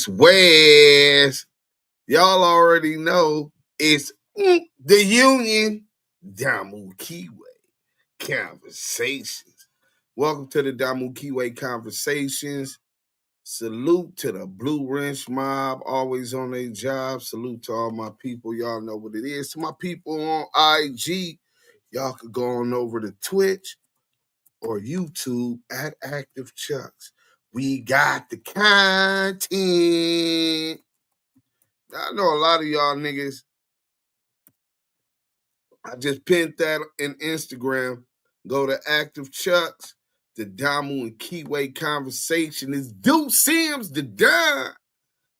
Where's. Y'all already know it's the Union, Damu Kiwe Conversations. Welcome to the Damu Kiwe Conversations. Salute to the Blue Wrench Mob, always on their job. Salute to all my people. Y'all know what it is. To my people on IG, y'all could go on over to Twitch or YouTube at Active Chucks. We got the content. I know a lot of y'all niggas. I just pinned that in Instagram. Go to Active Chucks. The Damu and Kiwe Conversation is Deuce Sims, the Don.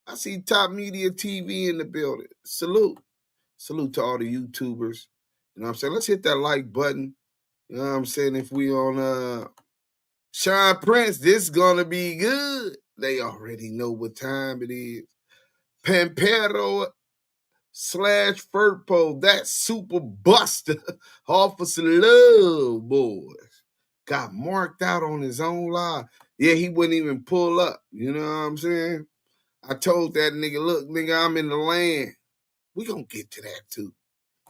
I see Top Media TV in the building. Salute. Salute to all the YouTubers. You know what I'm saying? Let's hit that like button. You know what I'm saying? If we on Sean Prince, this is going to be good. They already know what time it is. Pampero / Furpo, that super buster, Officer Love Boys, got marked out on his own live. Yeah, he wouldn't even pull up. You know what I'm saying? I told that nigga, look, nigga, I'm in the land. We gonna get to that too.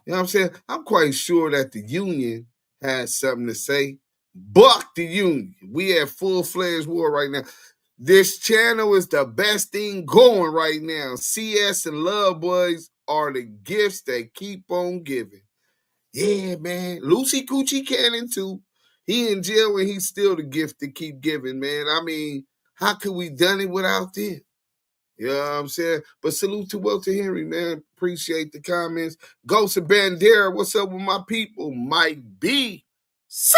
You know what I'm saying? I'm quite sure that the Union has something to say. Buck the Union. We at full-fledged war right now. This channel is the best thing going right now. CS and Love Boys are the gifts that keep on giving. Yeah, man. Lucy Coochie Cannon, too. He in jail and he's still the gift to keep giving, man. I mean, how could we done it without them? You know what I'm saying? But salute to Wilton Henry, man. Appreciate the comments. Ghost of Bandera, what's up with my people? Mike B. So,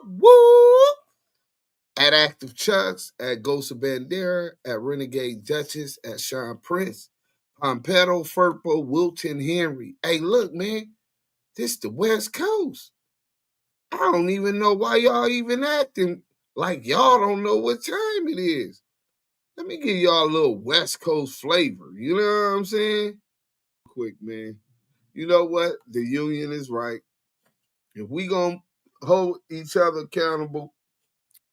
woo! At Active Chucks, at Ghost of Bandera, at Renegade Duchess, at Sean Prince, Pompetto, Furpo, Wilton Henry. Hey, look, man, this the West Coast. I don't even know why y'all even acting like y'all don't know what time it is. Let me give y'all a little West Coast flavor. You know what I'm saying? Quick, man. You know what? The Union is right. If we gonna hold each other accountable,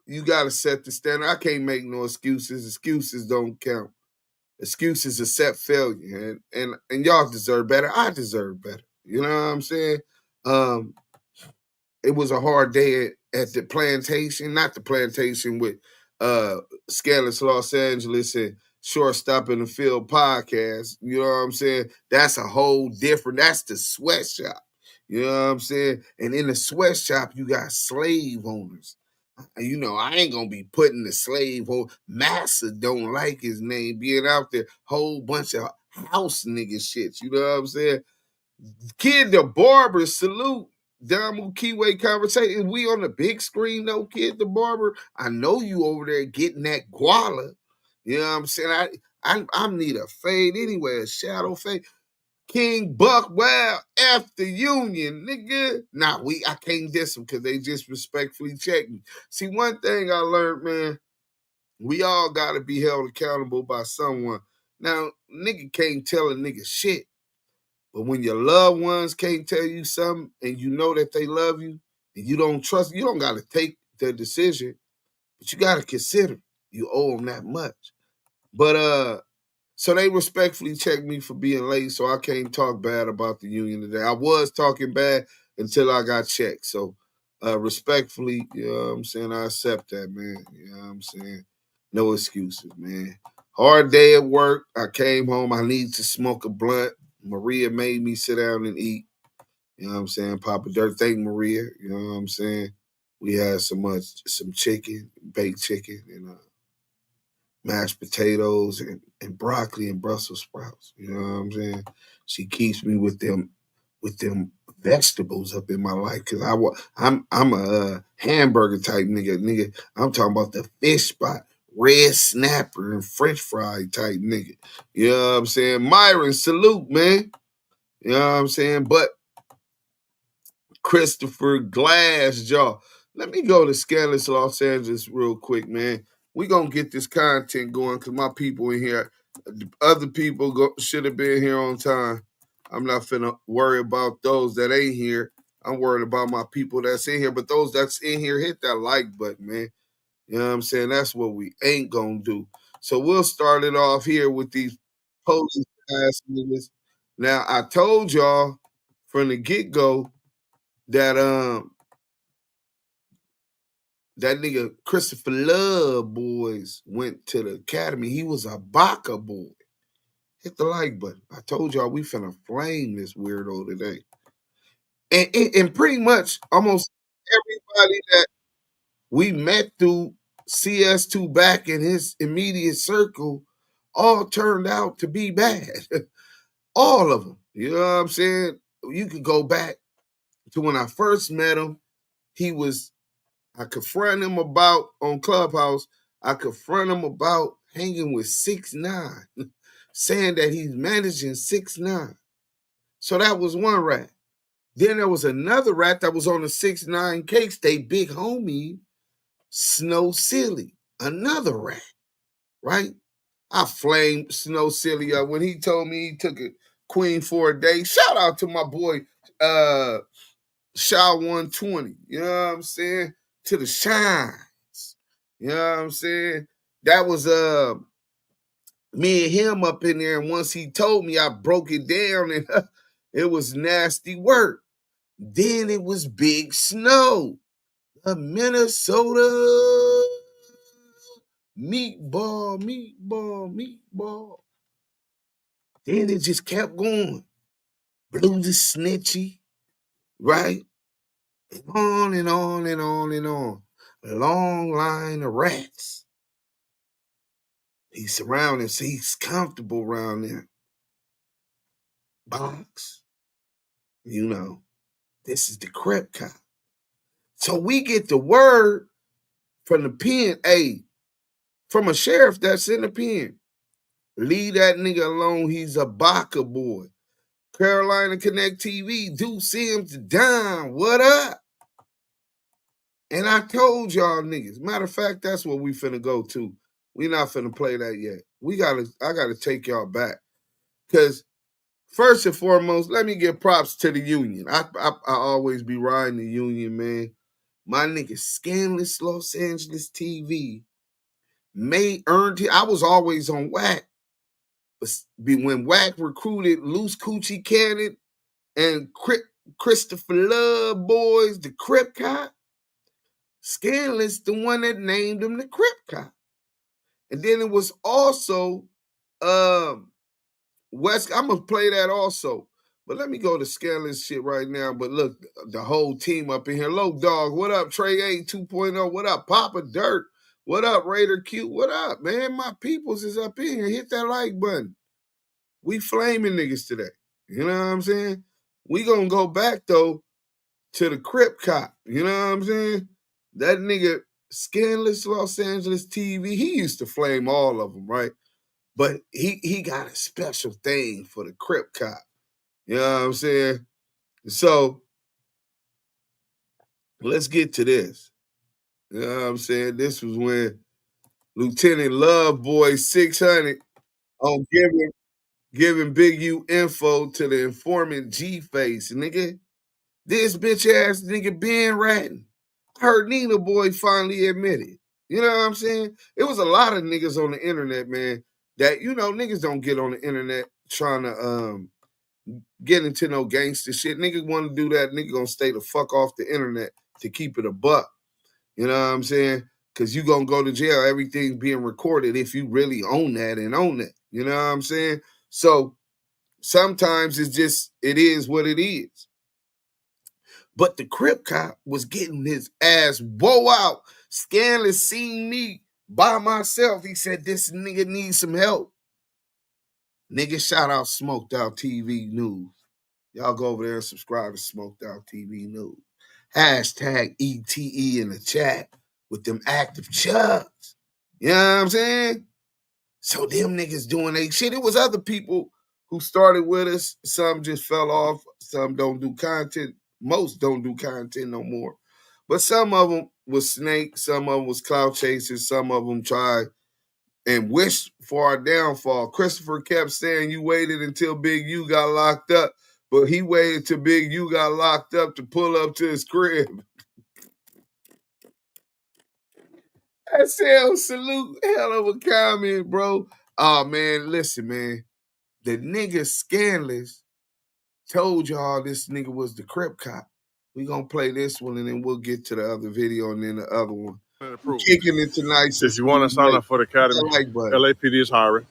you got to set the standard. I can't make no excuses. Excuses don't count. Excuses accept failure. And y'all deserve better. I deserve better. You know what I'm saying? It was a hard day at the plantation, not the plantation with Scandalous Los Angeles and Shortstop in the Field podcast. You know what I'm saying? That's a whole different, that's the sweatshop. You know what I'm saying? And in the sweatshop, you got slave owners. You know, I ain't gonna be putting the slave on. Massa don't like his name being out there. Whole bunch of house nigga shit. You know what I'm saying? Kid the Barber, salute. Damu Kiwe Conversation. We on the big screen though, Kid the Barber. I know you over there getting that guala. You know what I'm saying? I need a fade anyway, a shadow fade. King Buck, wow, F the Union, nigga. Nah, I can't diss them because they just respectfully check me. See, one thing I learned, man, we all got to be held accountable by someone. Now, nigga can't tell a nigga shit. But when your loved ones can't tell you something and you know that they love you and you don't trust, you don't got to take the decision, but you got to consider you owe them that much. But, so they respectfully checked me for being late, so I can't talk bad about the Union today. I was talking bad until I got checked. So respectfully, you know what I'm saying, I accept that, man. You know what I'm saying? No excuses, man. Hard day at work. I came home. I needed to smoke a blunt. Maria made me sit down and eat. You know what I'm saying? Papa Dirt, thank Maria. You know what I'm saying? We had some chicken, baked chicken, and mashed potatoes and broccoli and Brussels sprouts. You know what I'm saying? She keeps me with them vegetables up in my life because I'm a hamburger type nigga. I'm talking about the fish spot. red snapper and French fry type nigga. You know what I'm saying? Myron, salute, man. You know what I'm saying? But Christopher Glassjaw. Let me go to Scandalous Los Angeles real quick, man. We gonna get this content going because my people in here, other people should have been here on time. I'm not finna worry about those that ain't here. I'm worried about my people that's in here. But those that's in here, hit that like button, man. You know what I'm saying? That's what we ain't gonna do. So we'll start it off here with these police ass niggas. Now I told y'all from the get-go that that nigga Christopher Love boys went to the academy. He was a Baka boy. Hit the like button. I told y'all we finna flame this weirdo today. And pretty much almost everybody that we met through CS2 back in his immediate circle all turned out to be bad. All of them. You know what I'm saying? You could go back to when I first met him. I confront him about on Clubhouse. I confront him about hanging with 6ix9ine, saying that he's managing 6ix9ine. So that was one rat. Then there was another rat that was on the 6ix9ine case. They big homie, Snow Silly, another rat, right? I flamed Snow Silly up when he told me he took a queen for a day. Shout out to my boy, Shaw 120. You know what I'm saying? To the shines. You know what I'm saying? That was me and him up in there. And once he told me, I broke it down and it was nasty work. Then it was Big Snow, a Minnesota meatball. Then it just kept going. Blue the Snitchy, right? And on and on and on and on. A long line of rats. He's surrounded, so he's comfortable around there. Box, you know, this is the Crip cop. So we get the word from the pen, from a sheriff that's in the pen. Leave that nigga alone. He's a Baka boy. Carolina Connect TV, do Sims down. What up? And I told y'all niggas. Matter of fact, that's what we finna go to. We not finna play that yet. I gotta take y'all back. Cause first and foremost, let me give props to the union. I always be riding the union, man. My nigga Scandalous Los Angeles TV I was always on WACK. But when WACK recruited Loose Coochie Cannon and Christopher Love boys, the Crip cop, Scandalous the one that named him the Crip cop. And then it was also West. I'm gonna play that also. But let me go to Scandalous shit right now. But look, the whole team up in here. Low Dog, what up? Trey A 2.0, what up? Papa Dirt, what up? Raider Q, what up, man? My peoples is up in here. Hit that like button. We flaming niggas today. You know what I'm saying? We gonna go back though to the Crip cop. You know what I'm saying? That nigga Scandalous Los Angeles TV, he used to flame all of them, right? But he got a special thing for the Crip cop. You know what I'm saying? So let's get to this. You know what I'm saying? This was when Lieutenant Loveboy 6 Hunnet on giving Big U info to the informant G-Face, nigga. This bitch ass nigga been ratting. I heard Nina Boy finally admitted. You know what I'm saying? It was a lot of niggas on the internet, man, that, you know, niggas don't get on the internet trying to get into no gangster shit. Niggas want to do that, nigga gonna stay the fuck off the internet to keep it a buck. You know what I'm saying? Because you gonna go to jail. Everything's being recorded if you really own that and own it. You know what I'm saying? So sometimes it is what it is. But the Crip cop was getting his ass woe out. Scandalous seen me by myself. He said, this nigga needs some help. Nigga, shout out Smoked Out TV News. Y'all go over there and subscribe to Smoked Out TV News. Hashtag ETE in the chat with them active chugs. You know what I'm saying? So them niggas doing they shit. It was other people who started with us. Some just fell off. Some don't do content. Most don't do content no more. But some of them was snake. Some of them was clout chasers. Some of them tried and wished for our downfall. Christopher kept saying you waited until Big U got locked up, but he waited till Big U got locked up to pull up to his crib. I said, salute, hell of a comment, bro. Oh, man, listen, man. The nigga Scandalous told y'all this nigga was the Crip cop. We gonna play this one and then we'll get to the other video and then the other one. Kicking it tonight. If you want to sign up for the academy, LAPD is hiring.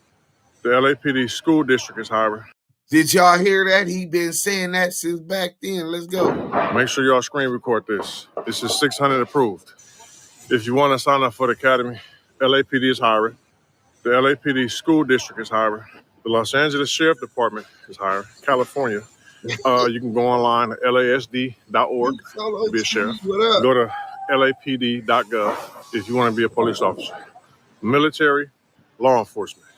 The LAPD school district is hiring. Did y'all hear that? He been saying that since back then. Let's go. Make sure y'all screen record this. This is 600 approved. If you want to sign up for the academy, LAPD is hiring. The LAPD school district is hiring. The Los Angeles Sheriff Department is hiring. California. You can go online at lasd.org to be a sheriff. Go to lapd.gov if you want to be a police officer. Military, law enforcement.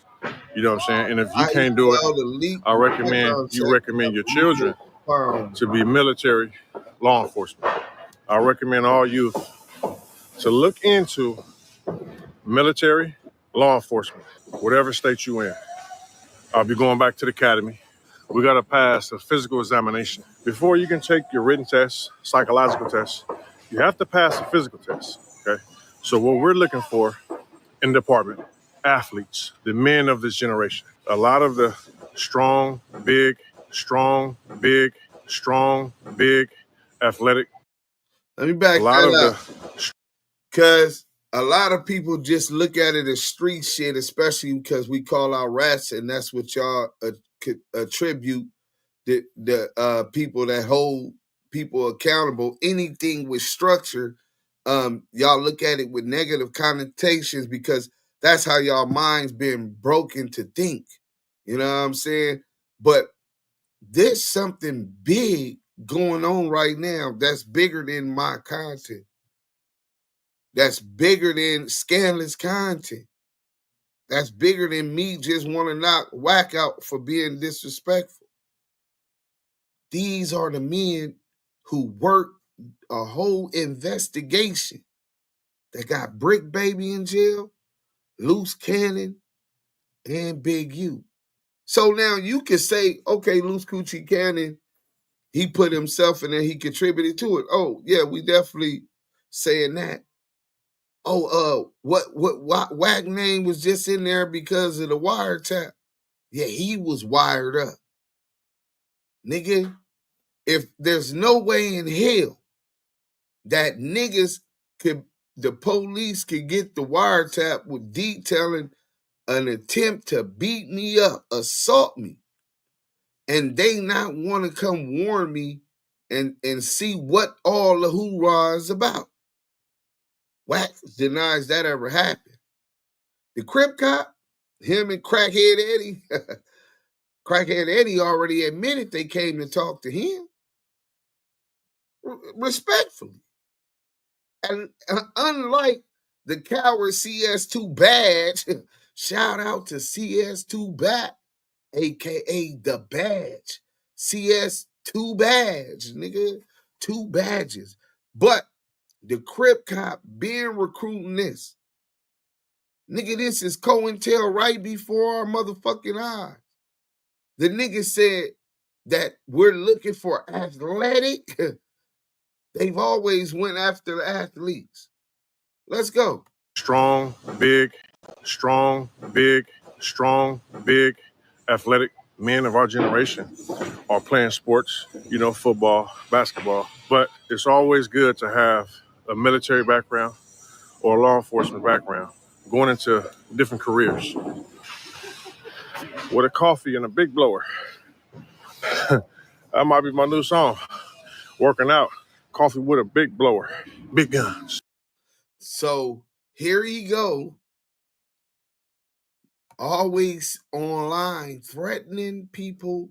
You know what I'm saying? And if you can't do it, I recommend you recommend your children to be military law enforcement. I recommend all youth to look into military law enforcement, whatever state you in. I'll be going back to the academy. We got to pass a physical examination. Before you can take your written test, psychological test, you have to pass a physical test, okay? So what we're looking for in the department, athletes, the men of this generation. A lot of the strong, big, athletic. Let me back that up. Because a lot of people just look at it as street shit, especially because we call out rats, and that's what y'all attribute the people that hold people accountable. Anything with structure, y'all look at it with negative connotations because that's how y'all minds been broken to think. You know what I'm saying? But there's something big going on right now that's bigger than my content. That's bigger than scandalous content. That's bigger than me just want to knock WACK out for being disrespectful. These are the men who worked a whole investigation that got Brick Baby in jail, Loose Cannon, and Big U. So now you can say, okay, Loose Coochie Cannon, he put himself in there, he contributed to it. Oh, yeah, we definitely saying that. Oh, what WACK name was just in there because of the wiretap? Yeah, he was wired up. Nigga, if there's no way in hell that niggas the police could get the wiretap with detailing an attempt to beat me up, assault me, and they not want to come warn me and see what all the hoorah is about. WACK denies that ever happened. The Crip cop, him and Crackhead Eddie, Crackhead Eddie already admitted they came to talk to him. Respectfully. And unlike the coward CS2 badge, shout out to CS2 Back, aka the badge. CS2 badge, nigga. 2 badges. But the Crip cop been recruiting this. Nigga, this is COINTEL right before our motherfucking eyes. The nigga said that we're looking for athletic. They've always went after the athletes. Let's go. Strong, big, athletic men of our generation are playing sports, you know, football, basketball. But it's always good to have a military background or a law enforcement background going into different careers. With a coffee and a big blower. That might be my new song. Working out, coffee with a big blower, big guns. So here you go. Always online threatening people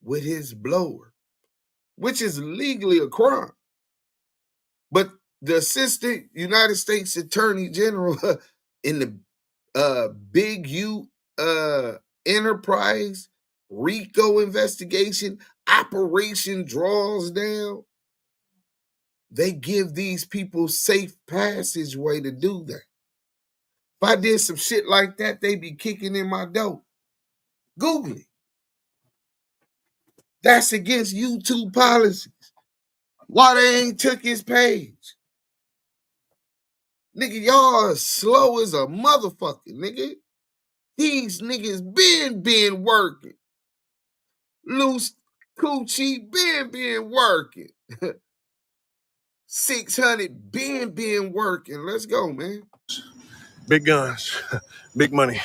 with his blower, which is legally a crime. But the Assistant United States Attorney General in the Big U Enterprise RICO investigation, Operation Draws Down, they give these people safe passageway to do that. If I did some shit like that, they be kicking in my door. Google it. That's against YouTube policies. Why they ain't took his page? Nigga, y'all are slow as a motherfucker, nigga. These niggas been working. Loose Coochie been working. 600 been working. Let's go, man. Big guns, big money,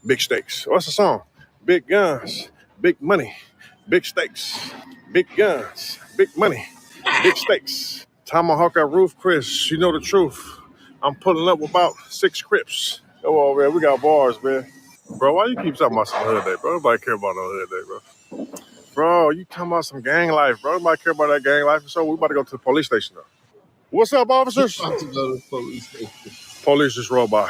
big stakes. What's the song? Big guns, big money, big stakes. Big guns, big money, big stakes. Tomahawk at roof, Chris, you know the truth. I'm pulling up with about 6 Crips. Come on, man, we got bars, man. Bro, why you keep talking about some hood day, bro? Nobody care about no hood day, bro. Bro, you talking about some gang life, bro. Nobody care about that gang life. So we about to go to the police station, though. What's up, officers? About to go to the police station. Police just rolled by.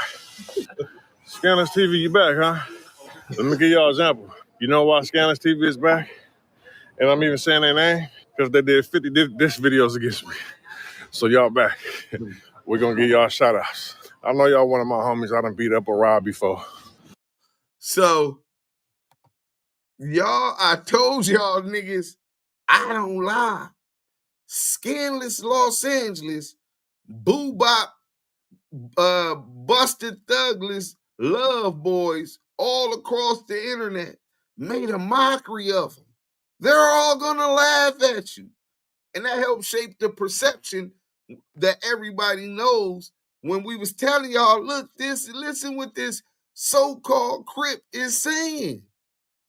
Scandalous TV, you back, huh? Let me give y'all an example. You know why Scandalous TV is back? And I'm even saying their name? Because they did 50 diss videos against me. So y'all back. We're going to give y'all shout outs. I know y'all one of my homies I done beat up or robbed before. So, y'all, I told y'all niggas, I don't lie. Scandalous Los Angeles, Boo Bop, Busted Thugless, Love Boys, all across the internet, made a mockery of them. They're all gonna laugh at you. And that helped shape the perception that everybody knows when we was telling y'all, look, listen what this so-called Crip is saying.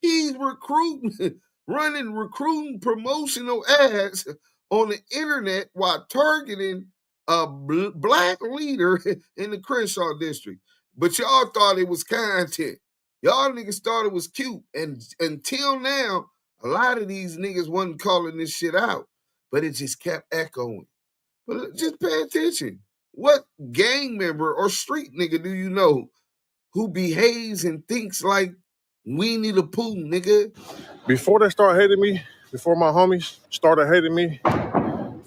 He's running recruiting promotional ads on the internet while targeting a black leader in the Crenshaw district. But y'all thought it was content. Y'all niggas thought it was cute. And until now, a lot of these niggas wasn't calling this shit out. But it just kept echoing. But just pay attention. What gang member or street nigga do you know who behaves and thinks like Winnie the Pooh, nigga? Before they started hating me, before my homies started hating me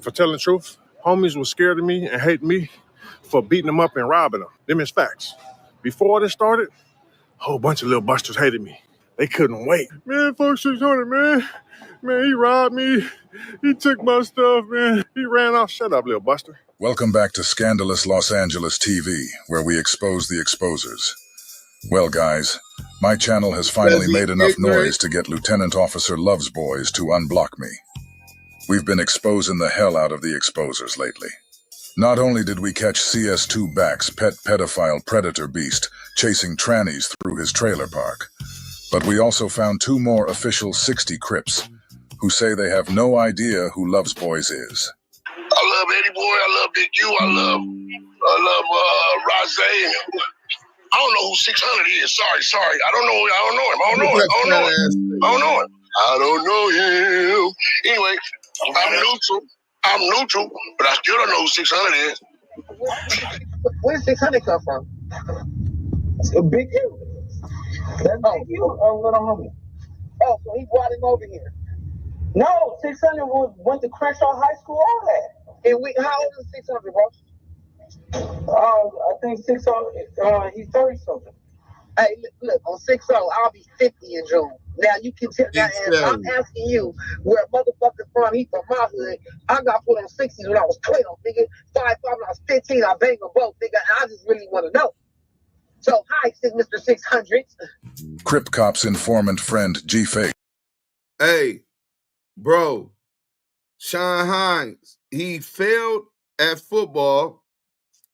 for telling the truth, homies was scared of me and hating me for beating them up and robbing them. Them is facts. Before this started, a whole bunch of little busters hated me. They couldn't wait. Man, fuck 600, man. Man, he robbed me. He took my stuff, man. He ran off. Shut up, little buster. Welcome back to Scandalous Los Angeles TV, where we expose the exposers. Well, guys, my channel has finally made enough noise to get Lieutenant Officer Love's boys to unblock me. We've been exposing the hell out of the exposers lately. Not only did we catch CS2 Back's pet pedophile predator beast chasing trannies through his trailer park, but we also found 2 more official 60 Crips who say they have no idea who Love's boys is. I love Eddie Boy, I love Big U, I love Rosé. I don't know who 600 is. Sorry. I don't know him. I don't know him. Anyway, I'm neutral, but I still don't know who 600 is. Where did 600 come from? A Big U. That's Big U or little homie? Oh, so he brought him over here. No, 600 went to Crenshaw High School, all that. And how old is 600, bro? I think 600, he's 30 something. Hey, look, on 6-0, I'll be 50 in June. Now you can tell that, and I'm asking you where a motherfucker from. He from my hood. I got put on 60s when I was 12, nigga. 5 when I was 15, I banged them both, nigga. I just really want to know. So, hi, Mr. 600. Crip Cop's informant friend G-Fake. Hey, bro, Sean Hines, he failed at football.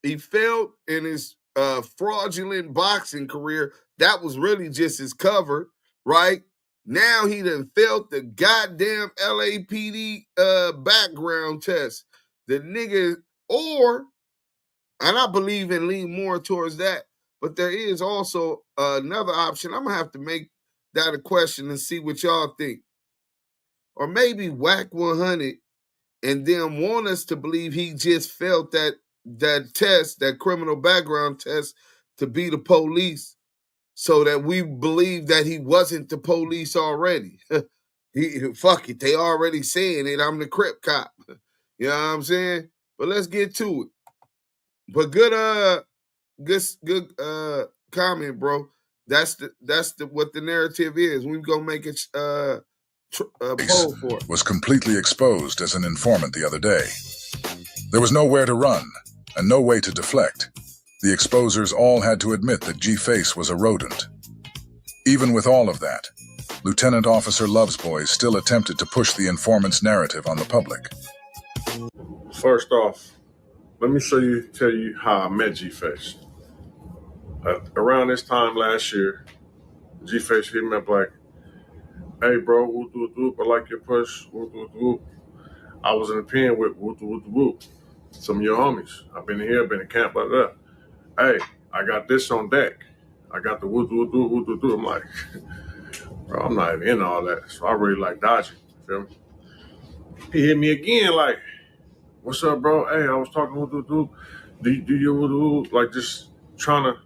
He failed in his fraudulent boxing career. That was really just his cover, right? Now he done failed the goddamn LAPD background test. The nigga, and I believe and lean more towards that, but there is also another option. I'm going to have to make that a question and see what y'all think. Or maybe WACK100 and then want us to believe he just failed that test, that criminal background test, to be the police so that we believe that he wasn't the police already. Fuck it, they already saying it. I'm the Crip cop. You know what I'm saying? But let's get to it. But good comment, bro. That's the what the narrative is. We gonna make it poll for it. Was completely exposed as an informant the other day. There was nowhere to run and no way to deflect. The exposers all had to admit that G-Face was a rodent. Even with all of that, Lieutenant Officer Lovejoy still attempted to push the informant's narrative on the public. First off, let me tell you how I met G-Face. Around this time last year, G-Face hit me up like, "Hey bro, whoop whoop whoop, I like your push, whoop whoop whoop. I was in the pen with whoop whoop whoop. Some of your homies. I've been here, been in camp, blah blah. Hey, I got this on deck. I got the whoop whoop whoop whoop whoop." I'm like, bro, I'm not even in all that, so I really like dodging. Feel me? He hit me again like, "What's up, bro? Hey, I was talking whoop whoop whoop. Do you whoop whoop?" Like just trying to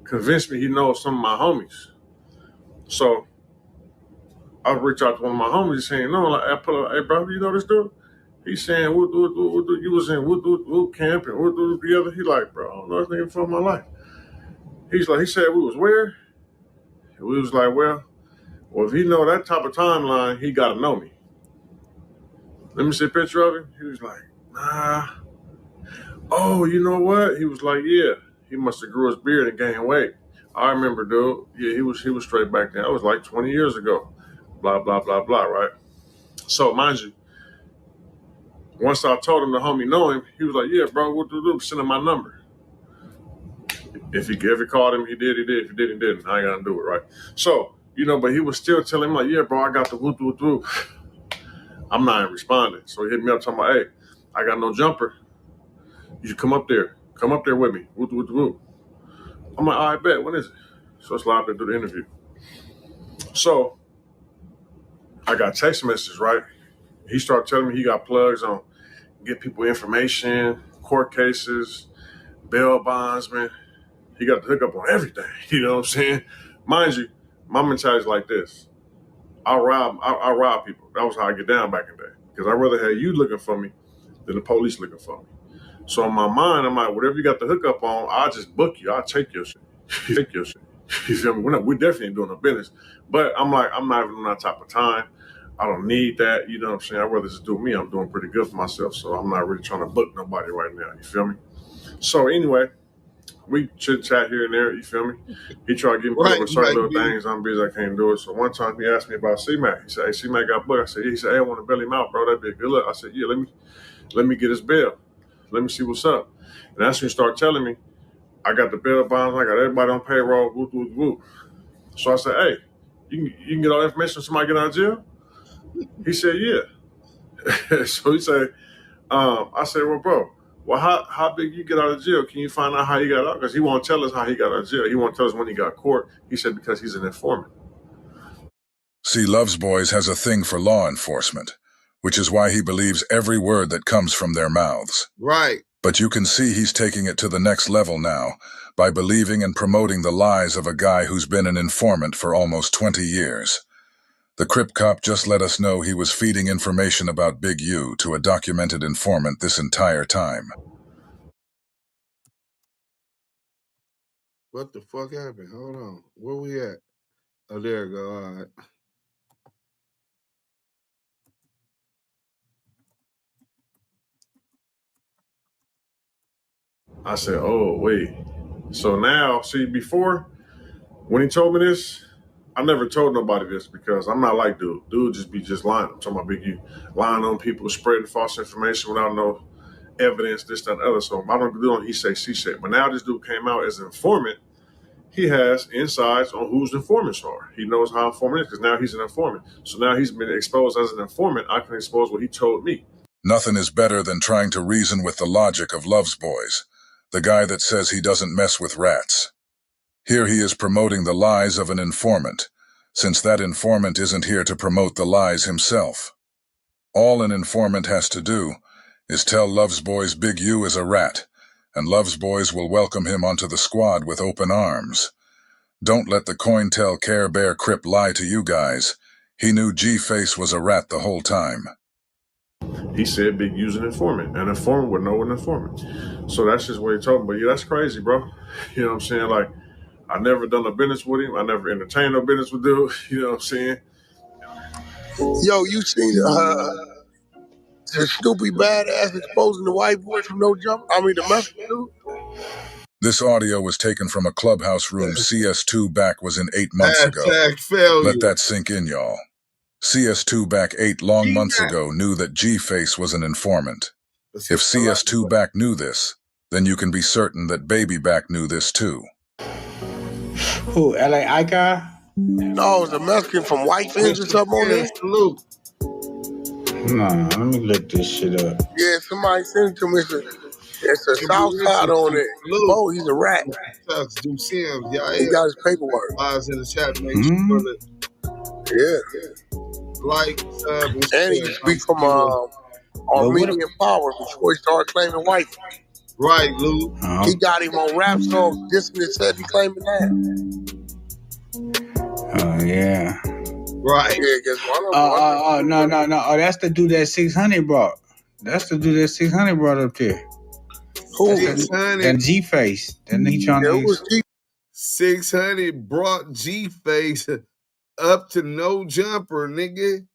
convince me he knows some of my homies. So I reach out to one of my homies saying, "No," like I pull up, "Hey bro, you know this dude?" He's saying, "Whoop whoop whoop whoop, you was in whoop whoop whoop camp and whoop whoop together." He like, "Bro, I don't know this nigga from my life." He said we was where? And we was like, well, if he know that type of timeline, he gotta know me. Let me see a picture of him. He was like, nah. Oh, you know what? He was like, yeah. He must have grew his beard and gained weight. I remember, dude. Yeah, he was straight back then. That was like 20 years ago. Blah, blah, blah, blah, right? So, mind you, once I told him the homie know him, he was like, yeah, bro, what do? Send him my number. If he ever called him, he did. If he didn't, he didn't. I ain't gonna do it, right? So, but he was still telling him like, yeah, bro, I got the whoop, whoop, whoop. I'm not even responding. So he hit me up talking about, hey, I got no jumper. You should come up there. Come up there with me. Whoop, whoop, whoop. I'm like, all right, bet. When is it? So it's live to do the interview. So I got text messages, right? He started telling me he got plugs on get people information, court cases, bail bondsmen. He got the hookup on everything. You know what I'm saying? Mind you, my mentality is like this. I rob people. That was how I get down back in the day. Because I'd rather have you looking for me than the police looking for me. So in my mind, I'm like, whatever you got the hookup on, I'll just book you. I'll take your shit. Take your shit. You feel me? We're definitely doing no business. But I'm like, I'm not even on that type of time. I don't need that. You know what I'm saying? I'd rather just do me. I'm doing pretty good for myself. So I'm not really trying to book nobody right now. You feel me? So anyway, we chit chat here and there, you feel me? He tried to get me with certain little things. I'm busy, I can't do it. So one time he asked me about C-Mac. He said, hey, C-Mac got booked. I said, yeah. He said, hey, I want to bail him out, bro. That'd be a good look. I said, yeah, let me get his bail. Let me see what's up. And that's when he started telling me, I got the bail bonds, I got everybody on payroll, whoop, whoop, whoop. So I said, hey, you can get all the information when somebody get out of jail? He said, yeah. So he said, I said, well, bro, well, how big you get out of jail? Can you find out how he got out? Because he won't tell us how he got out of jail. He won't tell us when he got court. He said because he's an informant. See, Lovejoy has a thing for law enforcement, which is why he believes every word that comes from their mouths. Right. But you can see he's taking it to the next level now by believing and promoting the lies of a guy who's been an informant for almost 20 years. The Crip cop just let us know he was feeding information about Big U to a documented informant this entire time. What the fuck happened? Hold on. Where we at? Oh, there we go. All right. I said, oh, wait. So now, see, before, when he told me this, I never told nobody this because I'm not like dude. Dude just lying. I'm talking about Big U. Lying on people, spreading false information without no evidence, this, that, and other. So I don't do on he say, she say. But now this dude came out as an informant. He has insights on whose informants are. He knows how informant is because now he's an informant. So now he's been exposed as an informant. I can expose what he told me. Nothing is better than trying to reason with the logic of Lovejoy, the guy that says he doesn't mess with rats. Here he is promoting the lies of an informant, since that informant isn't here to promote the lies himself. All an informant has to do is tell Lovejoy's Big U is a rat, and Love's boys will welcome him onto the squad with open arms. Don't let the COINTEL Care Bear Crip lie to you guys. He knew G-Face was a rat the whole time. He said Big U's an informant. An informant would know an informant. So that's just what he told me. But yeah, that's crazy, bro. You know what I'm saying? Like, I never done a business with him. I never entertained no business with dude. You know what I'm saying? Yo, you seen the Snoopy badass exposing the white boy from No Jump? I mean, the Mexican dude? This audio was taken from a clubhouse room CS2 back was in 8 months ago. Failure. Let that sink in, y'all. CS2 back 8 long months ago knew that G-Face was an informant. If CS2 back knew this, then you can be certain that Baby back knew this too. Who, LA Ika? No, it's a Mexican from White Fins or something on there. Salute. No, let me look this shit up. Yeah, somebody sent it to me. It's a South Side on it. Oh, he's a rat. Do Sims, y'all. He got his paperwork. Lives in the chat, make sure that like, and he speaks from Armenian power before he started claiming white. Right, Lou. He got him on rap songs, dissing himself, he claiming that. Oh, yeah. Right. Yeah, guess one of them. No. Oh, that's the dude that 600 brought. That's the dude that 600 brought up there. Who? That G-Face. That nigga trying to... 600 brought G-Face up to No Jumper, nigga.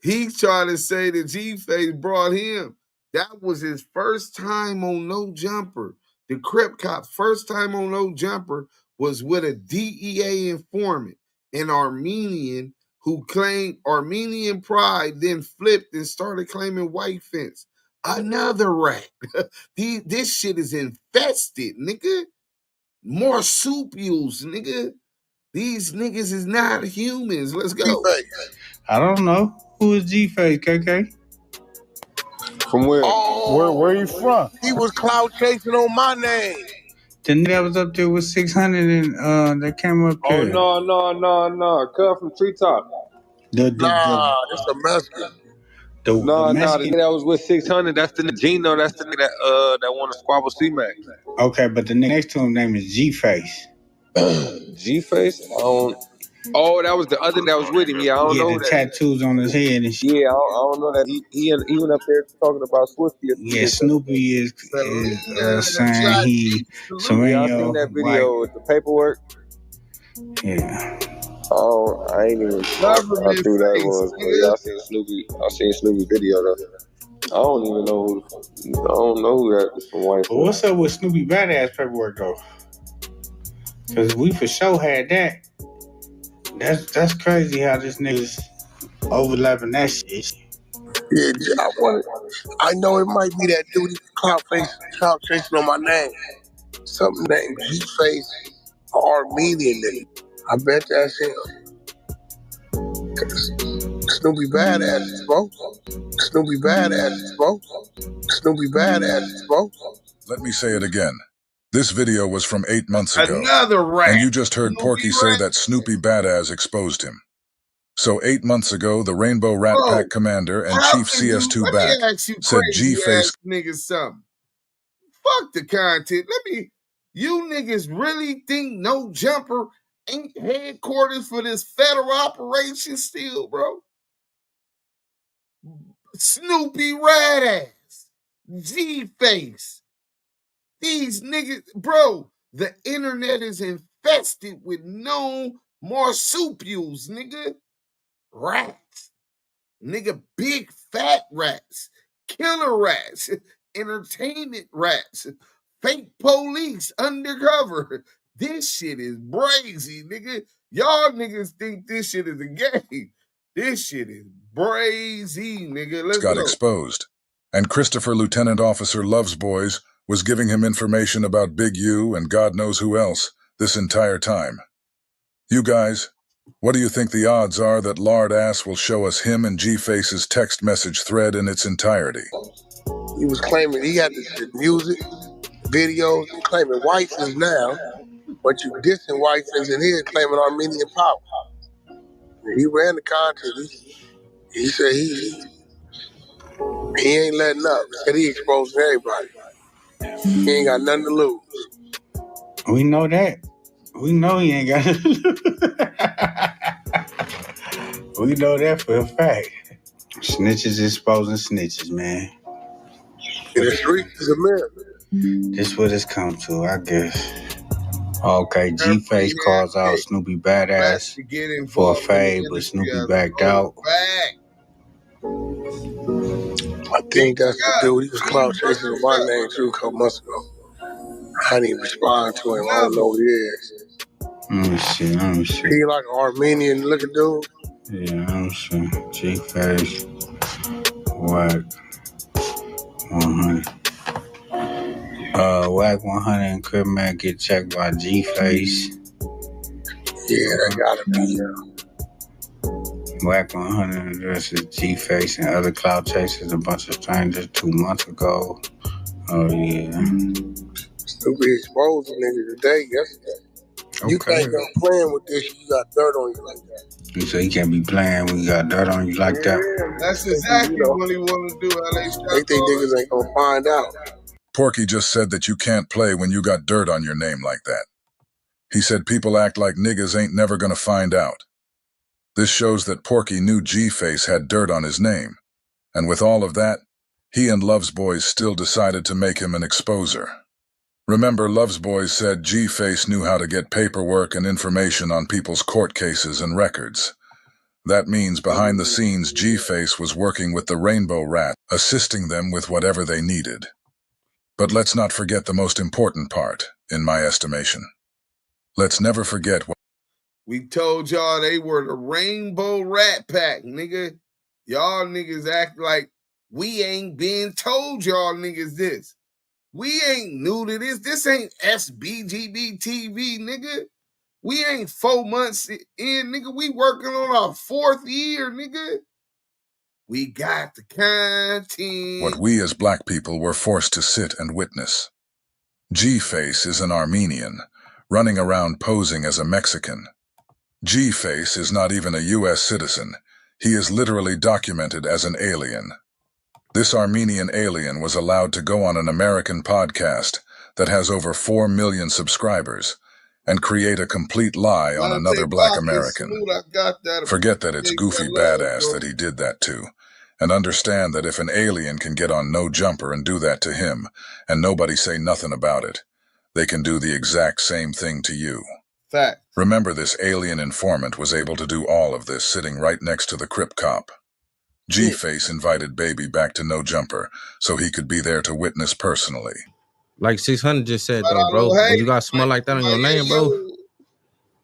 He tried to say that G-Face brought him. That was his first time on No Jumper. The Crip cop first time on No Jumper was with a DEA informant, an Armenian who claimed Armenian pride, then flipped and started claiming white fence. Another rat. This shit is infested, nigga. Marsupials, nigga. These niggas is not humans. Let's go. G-Face. I don't know. Who is G-Face, KK? From where? Oh, where you from? He was cloud chasing on my name. The nigga that was up there with 600 and that came up there. Oh, no. Cut from Treetop. It's a Mexican. The nigga that was with 600, that's the Gino, that's the nigga that won the Squabble C-Max. Okay, but the next to him name is G-Face. G-Face? Oh, that was the other that was with him. Yeah, I don't know the tattoos on his head and shit. Yeah, I don't know that. He went up there talking about Swifty. Yeah, Snoopy is saying he I seen that video with the paperwork. Yeah. Oh, I ain't even how true that was. But yeah, I seen Snoopy video though. I don't even know who that is from White. But what's up with Snoopy badass paperwork though? Cause we for sure had that. That's crazy how this nigga's overlapping that shit. Yeah, I know it might be that dude cloud chasing on my name. Something named G-Face or Armenian nigga. I bet that's him. Snoopy badass is both. Snoopy badass is both. Snoopy badass is both. Let me say it again. This video was from 8 months ago. Another rat. And you just heard Porky say that Snoopy Badass exposed him. So 8 months ago, the Rainbow Rat Pack commander and Chief CS2 back said G-Face niggas something. Fuck the content. You niggas really think No Jumper ain't headquarters for this federal operation still, bro? Snoopy rat ass. G-Face. These niggas, bro, the internet is infested with known marsupials, nigga. Rats. Nigga, big fat rats. Killer rats. Entertainment rats. Fake police undercover. This shit is brazy, nigga. Y'all niggas think this shit is a game. This shit is brazy, nigga. Let's got go. exposed. And Christopher Lieutenant Officer Love's boys was giving him information about Big U and God knows who else this entire time. You guys, what do you think the odds are that Lard Ass will show us him and G-Face's text message thread in its entirety? He was claiming he had the music, videos, claiming white fins now, but you dissing white fins in here claiming Armenian power. He ran the contest. He said he ain't letting up. He said he exposing everybody. He ain't got nothing to lose. We know that. We know he ain't got nothing to lose. We know that for a fact. Snitches exposing snitches, man. The street is a myth. This what it's come to, I guess. Okay, G-Face calls out Snoopy badass for a fade, but Snoopy backed out. I think that's the dude. He was clout chasing with my name too a couple months ago. I didn't even respond to him. I don't know who he is. Let me see. He like an Armenian looking dude. Yeah, let me see. G-Face, WACK100. WACK100 and Crip man get checked by G-Face. Yeah, that gotta be WACK100 addresses G-Face and other clout chasers, a bunch of strangers 2 months ago. Oh, yeah. Snoopy exposed the nigga today, yesterday. Okay. You think I'm playing with this, you got dirt on you like that. You say you can't be playing when you got dirt on you like that? That's exactly what he want to do. They think niggas ain't gonna find out. Porky just said that you can't play when you got dirt on your name like that. He said people act like niggas ain't never gonna find out. This shows that Porky knew G-Face had dirt on his name. And with all of that, he and Love's Boys still decided to make him an exposer. Remember, Love's Boys said G-Face knew how to get paperwork and information on people's court cases and records. That means behind the scenes, G-Face was working with the Rainbow Rat, assisting them with whatever they needed. But let's not forget the most important part, in my estimation. Let's never forget what we told y'all they were the Rainbow Rat Pack, nigga. Y'all niggas act like we ain't been told y'all niggas this. We ain't new to this. This ain't SBGB TV, nigga. We ain't 4 months in, nigga. We working on our 4th year, nigga. We got the content. What we as black people were forced to sit and witness. G-Face is an Armenian, running around posing as a Mexican. G-Face is not even a U.S. citizen. He is literally documented as an alien. This Armenian alien was allowed to go on an American podcast that has over 4 million subscribers and create a complete lie on another black American. Forget that it's goofy badass that he did that to, and understand that if an alien can get on No Jumper and do that to him, and nobody say nothing about it, they can do the exact same thing to you. Fact. Remember, this alien informant was able to do all of this sitting right next to the Crip cop. G-Face invited Baby back to No Jumper so he could be there to witness personally. Like 600 just said, though, bro, when you got smell like that on your name, bro.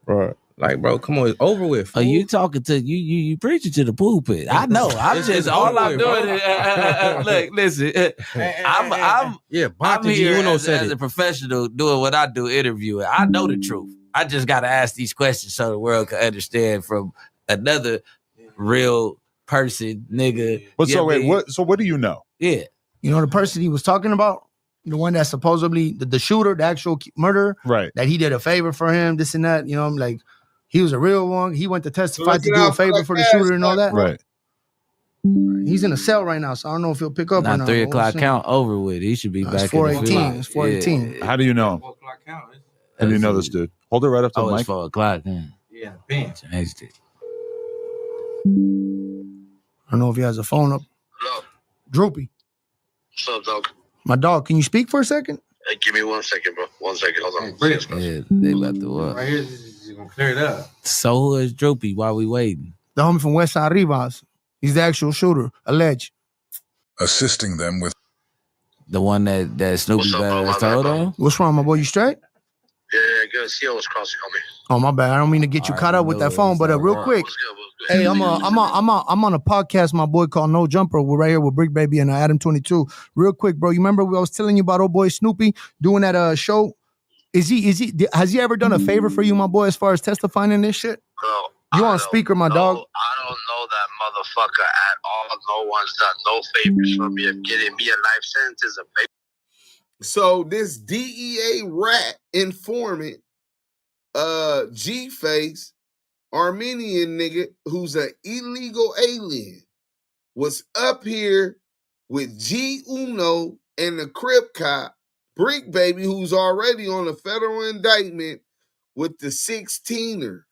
Right. Like, bro, come on, it's over with. Fool. Oh, you talking to you preaching to the pulpit. I know. I'm just all I'm doing is look, listen. I'm here as a professional doing what I do, interviewing. I know the truth. I just gotta ask these questions so the world can understand from another real person, nigga. But so wait, what do you know? Yeah. You know the person he was talking about? The one that supposedly the shooter, the actual murderer, right? That he did a favor for him, this and that. You know, I'm like, he was a real one. He went to testify to do a favor for the shooter and all that. Right. He's in a cell right now, so I don't know if he'll pick up or not. 3 o'clock count over with. He should be back. It's 4:18. It's 4:18. Yeah. How do you know him? How do you know this dude? Hold it right up to the mic. It's 4 o'clock. Yeah, bench. I don't know if he has a phone up. Hello. Droopy. What's up, dog? My dog, can you speak for a second? Hey, give me 1 second, bro. 1 second. Hold on. Yeah, they about to what? Right here, you're gonna clear it up. So who is Droopy while we waiting? The homie from West Side Rivas. He's the actual shooter, alleged. Assisting them with the one that Snoopy badass told on. What's wrong, my boy? You straight? Yeah, good. CO was crossing on me. Oh, my bad. I don't mean to get you caught up with that phone, but real quick. Hey, I'm on a podcast, my boy, called No Jumper. We're right here with Brick Baby and Adam 22. Real quick, bro. You remember I was telling you about old boy Snoopy doing that show? Has he ever done a favor for you, my boy, as far as testifying in this shit? Bro, you on speaker, my dog? I don't know that motherfucker at all. No one's done no favors for me. If getting me a life sentence is a favor. So this DEA rat informant, G-Face, Armenian nigga, who's an illegal alien, was up here with G Uno and the Crip cop Brick Baby, who's already on a federal indictment with the 16er,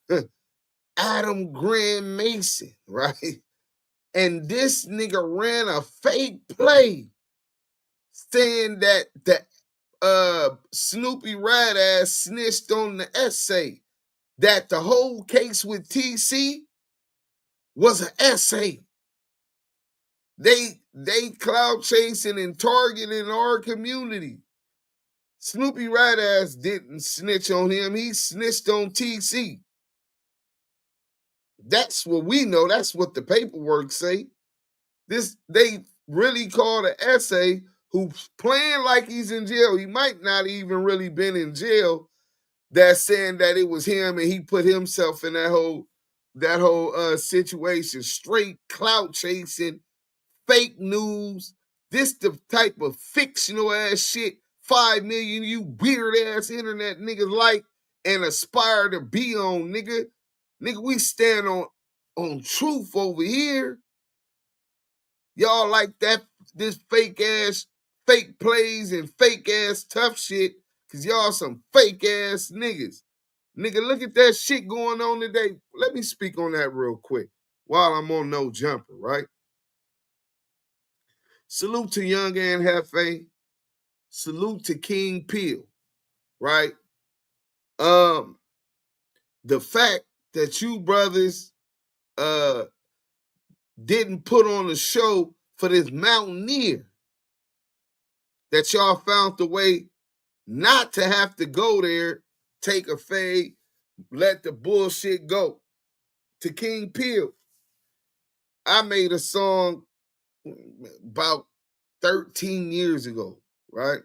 Adam Grand Mason, right? And this nigga ran a fake play saying that the Snoopy rat ass snitched on the essay, that the whole case with TC was an essay. They clout chasing and targeting our community. Snoopy rat ass didn't snitch on him. He snitched on TC. That's what we know. That's what the paperwork say. They really called an essay who's playing like he's in jail. He might not even really been in jail. That's saying that it was him and he put himself in that whole situation. Straight clout chasing, fake news. This the type of fictional ass shit 5 million you weird ass internet niggas like and aspire to be on, nigga. Nigga, we stand on truth over here. Y'all like that, this fake plays and fake ass tough shit, cause y'all some fake ass niggas. Nigga, look at that shit going on today. Let me speak on that real quick while I'm on No Jumper, right? Salute to Young and Hefe. Salute to King Peel, right? The fact that you brothers didn't put on a show for this mountaineer, that y'all found the way not to have to go there, take a fade, let the bullshit go. To King Peel, I made a song about 13 years ago, right?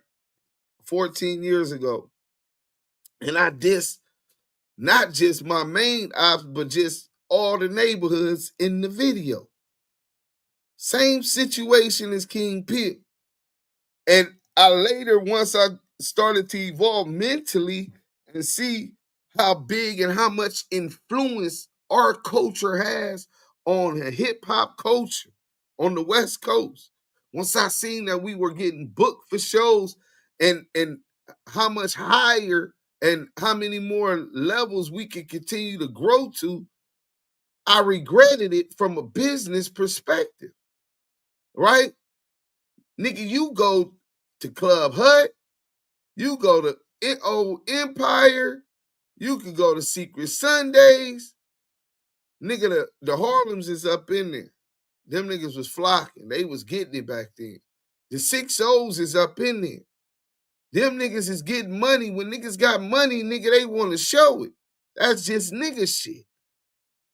14 years ago. And I dissed not just my main ops, but just all the neighborhoods in the video. Same situation as King Peel. And I later, once I started to evolve mentally and see how big and how much influence our culture has on hip-hop culture on the West Coast, once I seen that we were getting booked for shows and how much higher and how many more levels we could continue to grow to, I regretted it from a business perspective, right? Nigga, you go to Club Hut, you go to Old Empire, you can go to Secret Sundays. Nigga, the Harlems is up in there. Them niggas was flocking. They was getting it back then. The 6 O's is up in there. Them niggas is getting money. When niggas got money, nigga, they want to show it. That's just nigga shit,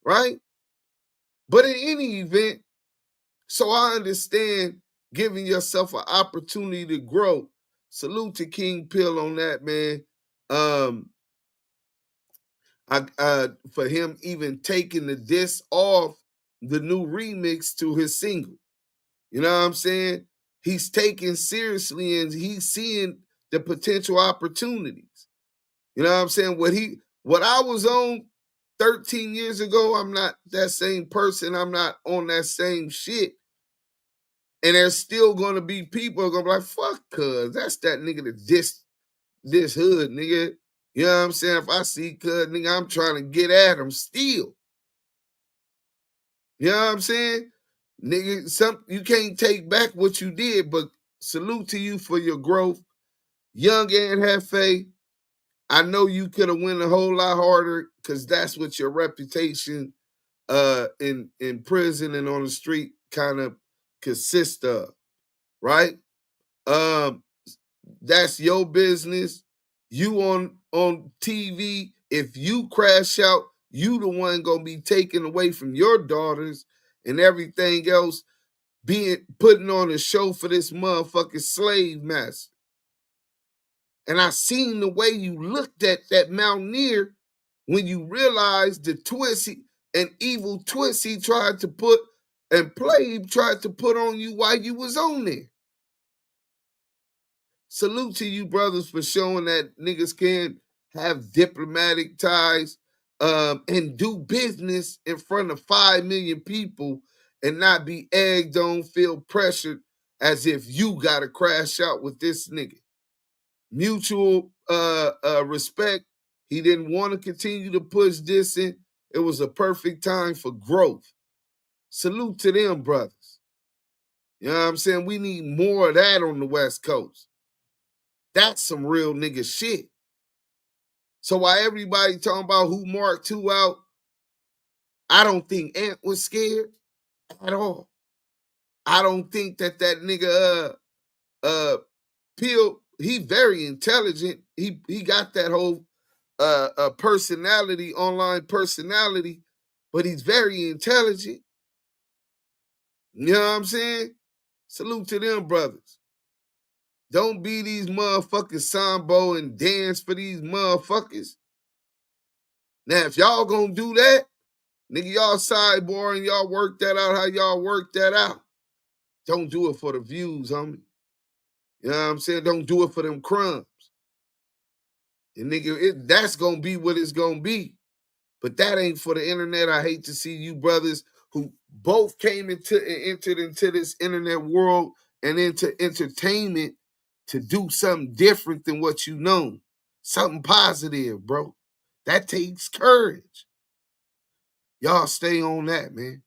right? But in any event, so I understand giving yourself an opportunity to grow. Salute to King Peel on that, man. For him even taking the disc off the new remix to his single. You know what I'm saying? He's taking seriously and he's seeing the potential opportunities. You know what I'm saying? What I was on 13 years ago, I'm not that same person. I'm not on that same shit. And there's still gonna be people who are gonna be like, fuck, cuz that's that nigga that this hood, nigga. You know what I'm saying? If I see cuz, nigga, I'm trying to get at him still. You know what I'm saying? Nigga, you can't take back what you did, but salute to you for your growth. Young and Hefe, I know you could have went a whole lot harder because that's what your reputation in prison and on the street kind of consists of, right? That's your business. You on TV, if you crash out, you the one gonna be taken away from your daughters and everything else, putting on a show for this motherfucking slave master. And I seen the way you looked at that mountaineer when you realized the twist and evil twist he tried to put on you while you was on there. Salute to you brothers for showing that niggas can have diplomatic ties and do business in front of 5 million people and not be egged on, feel pressured as if you got to crash out with this nigga. mutual respect. He didn't want to continue to push this in. It was a perfect time for growth. Salute to them, brothers. You know what I'm saying? We need more of that on the West Coast. That's some real nigga shit. So while everybody talking about who marked who out, I don't think Ant was scared at all. I don't think that nigga Peel, he very intelligent. He got that whole personality, online personality, but he's very intelligent. You know what I'm saying? Salute to them brothers. Don't be these motherfuckers Sambo and dance for these motherfuckers. Now, if y'all gonna do that, nigga, y'all sidebar and y'all work that out how y'all work that out. Don't do it for the views, homie. You know what I'm saying? Don't do it for them crumbs. And nigga, that's gonna be what it's gonna be. But that ain't for the internet. I hate to see you brothers who both entered into this internet world and into entertainment to do something different than what you know. Something positive, bro. That takes courage. Y'all stay on that, man.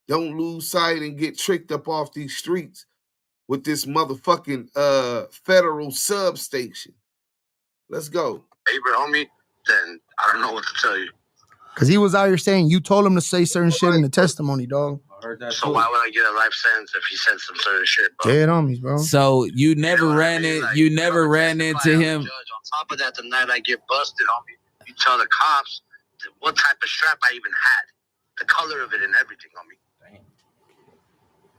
Don't lose sight and get tricked up off these streets with this motherfucking federal substation. Let's go. Favorite homie, then I don't know what to tell you. Because he was out here saying you told him to say certain shit in the testimony, dog. I heard that so too. Why would I get a life sentence if he said some certain shit, bro? Dead homies, bro. So you never ran you never ran into him. On top of that, the night I get busted, homie, you tell the cops what type of strap I even had, the color of it and everything, homie. Damn.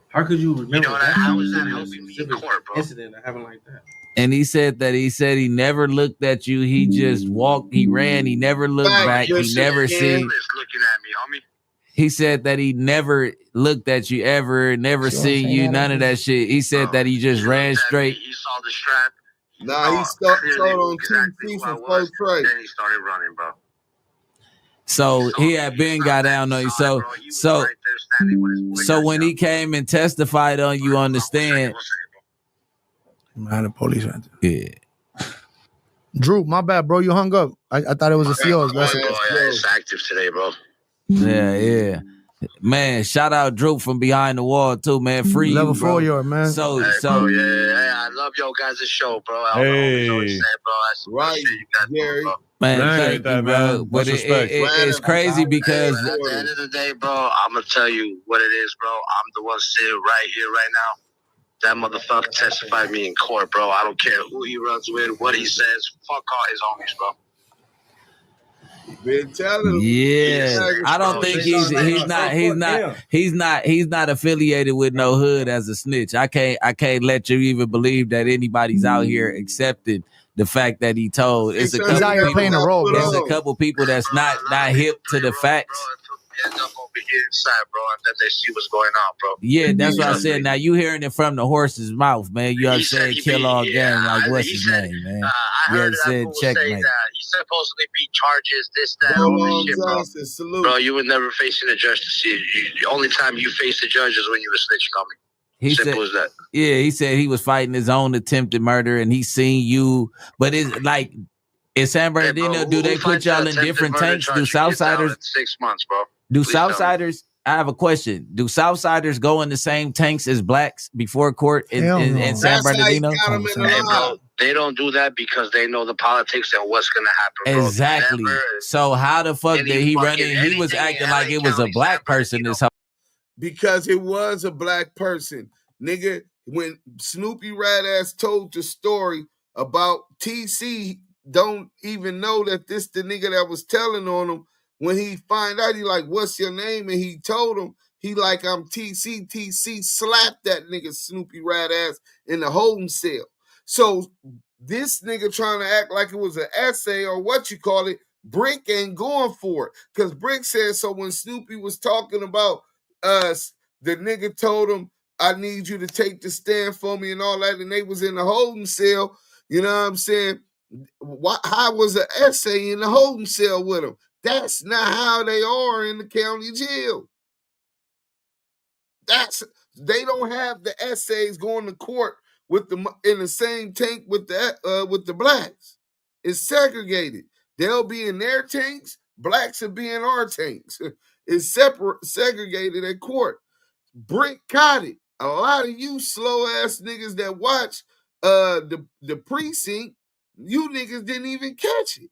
How could you remember? You know that? How is that helping me in court, bro? Incident that happened like that. And he said he never looked at you. He just walked. He ran. He never looked back. He never seen. Looking at me, homie. He said that he never looked at you ever, never seen you, none of that shit. He said that he just ran straight. He saw the strap. Nah, he started on 2 feet from first trade. Then he started running, bro. So he had been got down on you. So when he came and testified on you on the stand. Man, the police right there. Yeah. Drew, my bad, bro. You hung up. I thought it was a CO's. Yeah, it's active today, bro. Yeah. Man, shout out Drew from behind the wall too, man. Free level you, bro. 4 yard, man. Bro, yeah. I love y'all guys' show, bro. Hey, right, Gary. Man, thank you, bro. But it's crazy because at the end of the day, bro, I'm gonna tell you what it is, bro. I'm the one sitting right here, right now. That motherfucker testified me in court, bro. I don't care who he runs with, what he says. Fuck all his homies, bro. Been telling him. Yeah, I don't think he's not affiliated with no hood as a snitch. I can't let you even believe that anybody's out here accepting the fact that he told. It's a couple people playing a role. There's a couple people that's not hip to the facts. End up over here inside, bro, and then they see what's going on, bro. Yeah, that's what I said. Now you hearing it from the horse's mouth, man. You know what I'm saying? Kill all gang. Like, what's his name, man? I heard that checkmate. He supposedly beat charges, this, that, all this shit, bro. Bro, you would never face a judge to see it. The only time you face a judge is when you were snitching on me. Simple as that. Yeah, he said he was fighting his own attempted murder, and he seen you. But it's like in San Bernardino, do they put y'all in different tanks? Do Southsiders 6 months, bro? Do Southsiders? I have a question. Do Southsiders go in the same tanks as blacks before court in San Bernardino? Hey, bro, they don't do that because they know the politics and what's gonna happen, bro. Exactly. So how the fuck did he run in? He was acting like it was a black person. Because it was a black person, nigga. When Snoopy Rat Ass told the story about TC, don't even know that this the nigga that was telling on him. When he find out, he like, what's your name? And he told him, he like, I'm TC. TC slapped that nigga Snoopy Rat Ass in the holding cell. So this nigga trying to act like it was an essay or what you call it, Brick ain't going for it. Because Brick said, so when Snoopy was talking about us, the nigga told him, I need you to take the stand for me and all that. And they was in the holding cell. You know what I'm saying? How was an essay in the holding cell with him? That's not how they are in the county jail. They don't have the essays going to court in the same tank with the blacks. It's segregated. They'll be in their tanks. Blacks will be in our tanks. It's segregated at court. Brick caught it. A lot of you slow ass niggas that watch the precinct, you niggas didn't even catch it.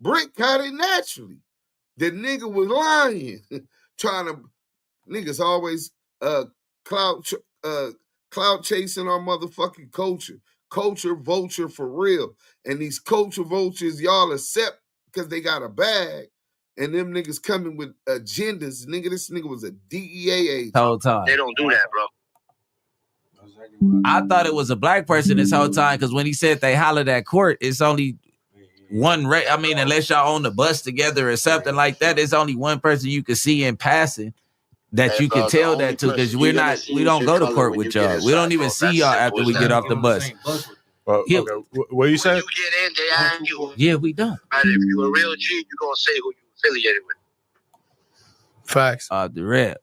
Brick caught it naturally. The nigga was lying, trying to niggas always clout chasing our motherfucking culture. Culture vulture for real. And these culture vultures y'all accept because they got a bag. And them niggas coming with agendas. Nigga, this nigga was a DEA agent. The whole time. They don't do that, bro. I thought it was a black person this whole time because when he said they hollered at court, it's only one. I mean, unless y'all own the bus together or something like that, it's only one person you can see in passing that you can tell that to because we don't go to court with y'all. We don't even see y'all after we get off the bus. Okay. What you say? When you get in, they ask you. Yeah, we don't. Right, if you a real G, you gonna say who you affiliated with. Facts. The rep.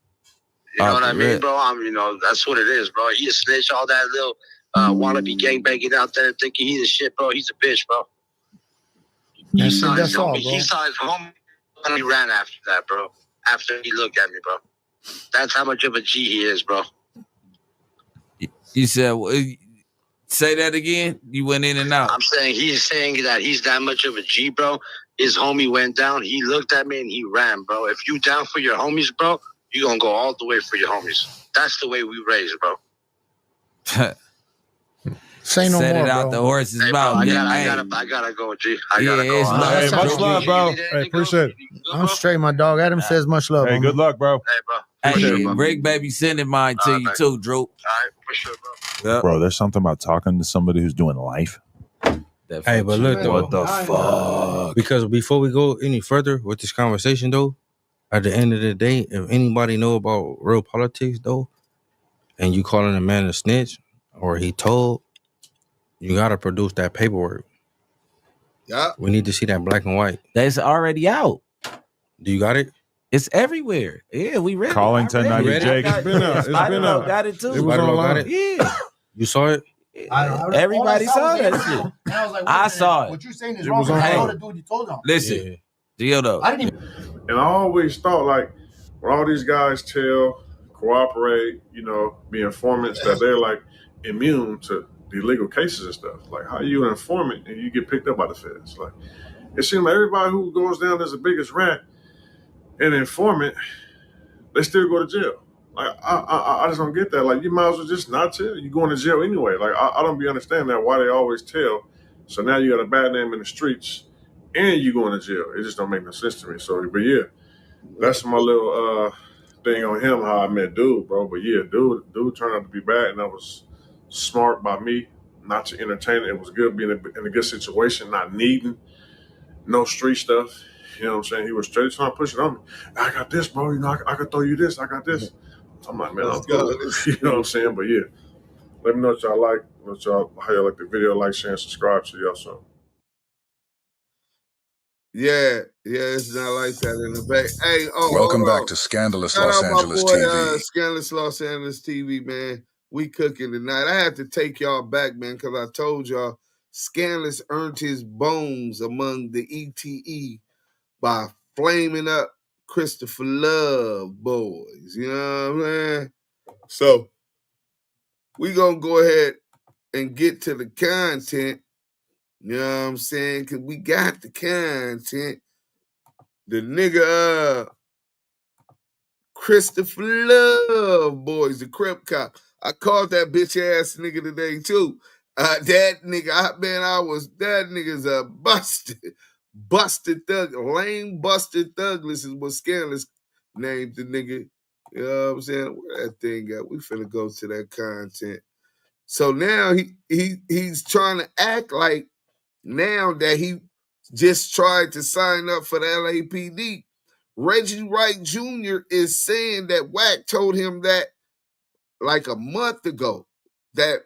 You know what I mean, bro? That's what it is, bro. He a snitch, all that little wannabe gangbanging out there thinking he's a shit, bro. He's a bitch, bro. He saw his homie and he ran after that, bro. After he looked at me, bro. That's how much of a G he is, bro. You said, say that again? You went in and out. I'm saying he's saying that he's that much of a G, bro. His homie went down. He looked at me and he ran, bro. If you down for your homies, bro, you gonna go all the way for your homies. That's the way we raised, bro. Say no Set more, it out bro. the horse's mouth. I gotta go, G. I gotta go. Hey, much love, bro. Hey, appreciate it. I'm straight, my dog. Adam says much love. Hey, good luck, bro. Hey, Rick, baby, sending mine to you too, Drew. All right, for sure, bro. Yep. Bro, there's something about talking to somebody who's doing life. Hey, but look though, What the fuck? because before we go any further with this conversation though, at the end of the day, if anybody know about real politics though, and you calling a man a snitch or he told, you gotta produce that paperwork. Yeah. We need to see that black and white. That's already out. Do you got it? It's everywhere. Yeah, we read Calling it. 1090 Jake. It's been out. It's been out. Got it too. It was online. Got it? Yeah. You saw it? Everybody saw that shit. I saw it. What you're saying is It wrong. was I on- know the dude you told him. Listen, Diodo. I didn't even. And I always thought, like, when all these guys tell, cooperate, be informants, that they're, like, immune to the illegal cases and stuff. Like, how you an informant and you get picked up by the feds? Like, it seems like everybody who goes down as the biggest rat and informant, they still go to jail. Like, I just don't get that. Like, you might as well just not tell. You're going to jail anyway. Like, I don't be understanding that, why they always tell. So now you got a bad name in the streets and you going to jail. It just don't make no sense to me. So, but yeah, that's my little thing on him, how I met dude, bro. But yeah, dude turned out to be bad, and that was smart by me not to entertain it. It was good being in a good situation, not needing no street stuff. You know what I'm saying? He was straight trying to push it on me. I got this, bro. I could throw you this. I got this. I'm like, man, I'm cool. You know what I'm saying? But yeah, let me know what y'all like. How y'all like the video. Like, share, and subscribe to y'all. So. Yeah, it's not like that in the back. Hey, Welcome back to Scandalous Los Angeles TV. Scandalous Los Angeles TV, man. We cooking tonight. I had to take y'all back, man, because I told y'all Scandalous earned his bones among the ETE by flaming up Christopher Love boys. You know what I'm saying? So we gonna go ahead and get to the content. You know what I'm saying? Because we got the content. The nigga, Christopher Love boys, the Crip cop. I called that bitch ass nigga today too. That nigga's a busted thug, lame busted thugless is what Scandalous named the nigga. You know what I'm saying? Where that thing at? We finna go to that content. So now he's trying to act like now that he just tried to sign up for the LAPD. Reggie Wright Jr. is saying that WACK told him that like a month ago that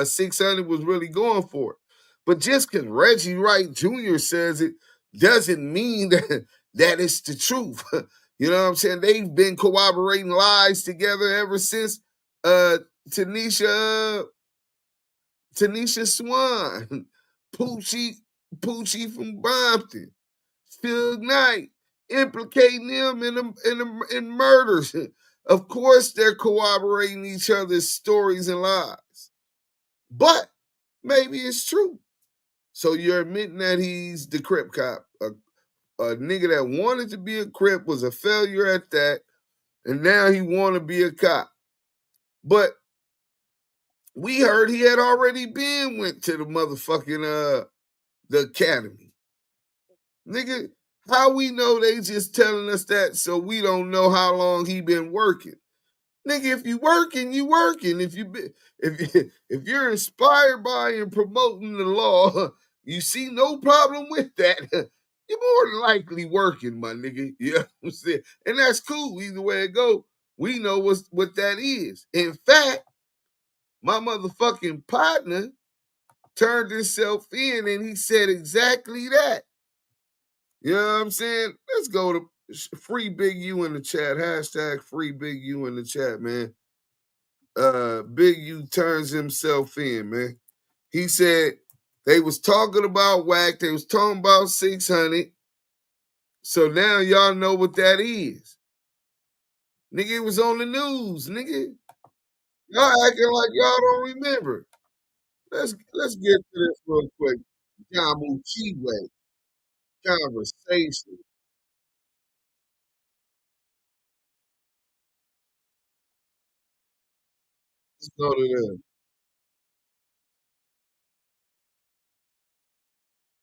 600 was really going for it. But just because Reggie Wright Jr. says it doesn't mean that it's the truth. You know what I'm saying? They've been corroborating lies together ever since Tanisha Tanisha Swan, Poochie from Bompton, Phil Knight, implicating them in murders. Of course, they're corroborating each other's stories and lies. But maybe it's true. So you're admitting that he's the Crip cop, a nigga that wanted to be a Crip, was a failure at that, and now he want to be a cop. But we heard he had already went to the motherfucking the academy. Nigga, how we know they just telling us that so we don't know how long he been working? Nigga, if you working, you working. If you're inspired by and promoting the law, you see no problem with that. You're more than likely working, my nigga. You know what I'm saying? And that's cool. Either way it go, we know what that is. In fact, my motherfucking partner turned himself in and he said exactly that. You know what I'm saying? Let's go to free Big U in the chat. Hashtag free Big U in the chat, man. Big U turns himself in, man. He said they was talking about WACK. They was talking about 600. So now y'all know what that is. Nigga, it was on the news, nigga. Y'all acting like y'all don't remember. Let's get to this real quick. Damu Kiwe Conversations. Let's go to them.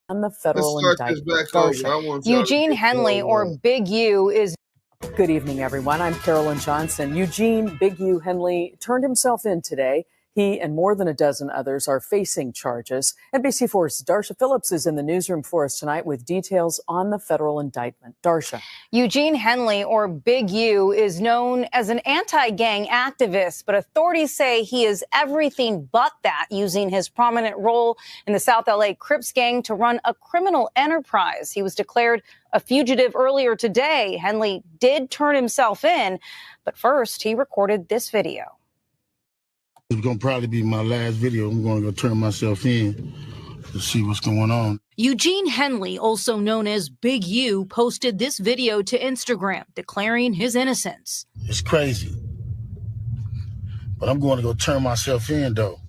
On the federal indictment. Eugene Henley, or Big U, is. Good evening, everyone. I'm Carolyn Johnson. Eugene Big U Henley turned himself in today. He and more than a dozen others are facing charges. NBC4's Darsha Phillips is in the newsroom for us tonight with details on the federal indictment. Darsha. Eugene Henley, or Big U, is known as an anti-gang activist, but authorities say he is everything but that, using his prominent role in the South LA Crips gang to run a criminal enterprise. He was declared a fugitive earlier today. Henley did turn himself in, but first he recorded this video. It's going to probably be my last video. I'm going to go turn myself in to see what's going on. Eugene Henley, also known as Big U, posted this video to Instagram declaring his innocence. It's crazy, but I'm going to go turn myself in, though,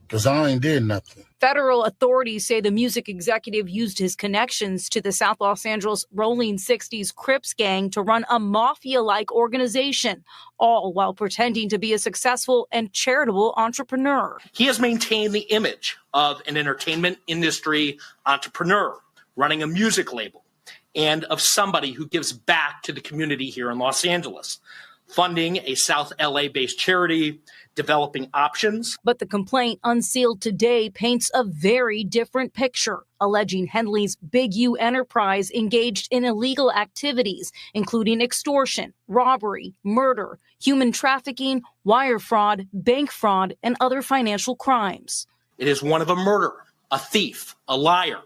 because I ain't did nothing. Federal authorities say the music executive used his connections to the South Los Angeles Rolling 60s Crips gang to run a mafia-like organization, all while pretending to be a successful and charitable entrepreneur. He has maintained the image of an entertainment industry entrepreneur running a music label and of somebody who gives back to the community here in Los Angeles, funding a South LA-based charity, developing options. But the complaint unsealed today paints a very different picture, alleging Henley's Big U enterprise engaged in illegal activities, including extortion, robbery, murder, human trafficking, wire fraud, bank fraud, and other financial crimes. It is one of a murderer, a thief, a liar,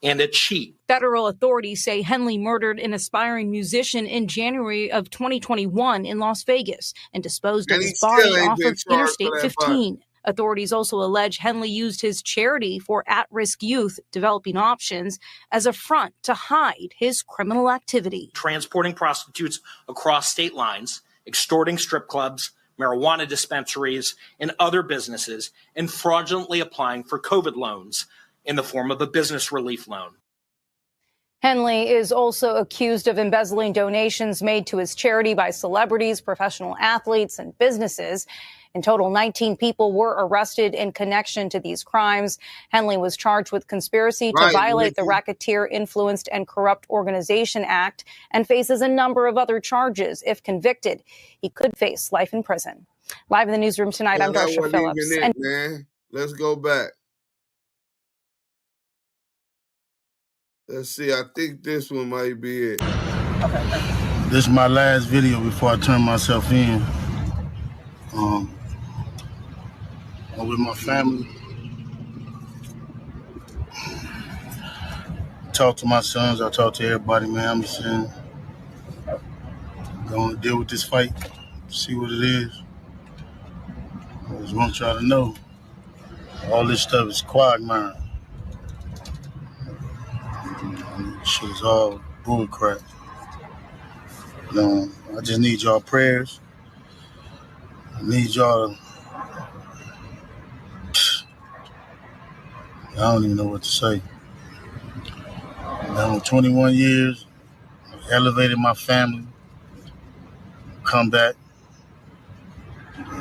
and a cheat. Federal authorities say Henley murdered an aspiring musician in January of 2021 in Las Vegas and disposed of his body off of Interstate 15. Authorities also allege Henley used his charity for at-risk youth developing options as a front to hide his criminal activity. Transporting prostitutes across state lines, extorting strip clubs, marijuana dispensaries, and other businesses, and fraudulently applying for COVID loans in the form of a business relief loan. Henley is also accused of embezzling donations made to his charity by celebrities, professional athletes, and businesses. In total, 19 people were arrested in connection to these crimes. Henley was charged with conspiracy to violate the Racketeer Influenced and Corrupt Organization Act and faces a number of other charges. If convicted, he could face life in prison. Live in the newsroom tonight, I'm Darsha Phillips. Man. Let's go back. Let's see, I think this one might be it. This is my last video before I turn myself in. I'm with my family. Talk to my sons, I talk to everybody, man. I'm just saying, going to deal with this fight, see what it is. I just want y'all to know all this stuff is quagmire. This shit is all bullcrap. I just need y'all prayers. I need y'all to, I don't even know what to say. I'm 21 years, I've elevated my family, come back,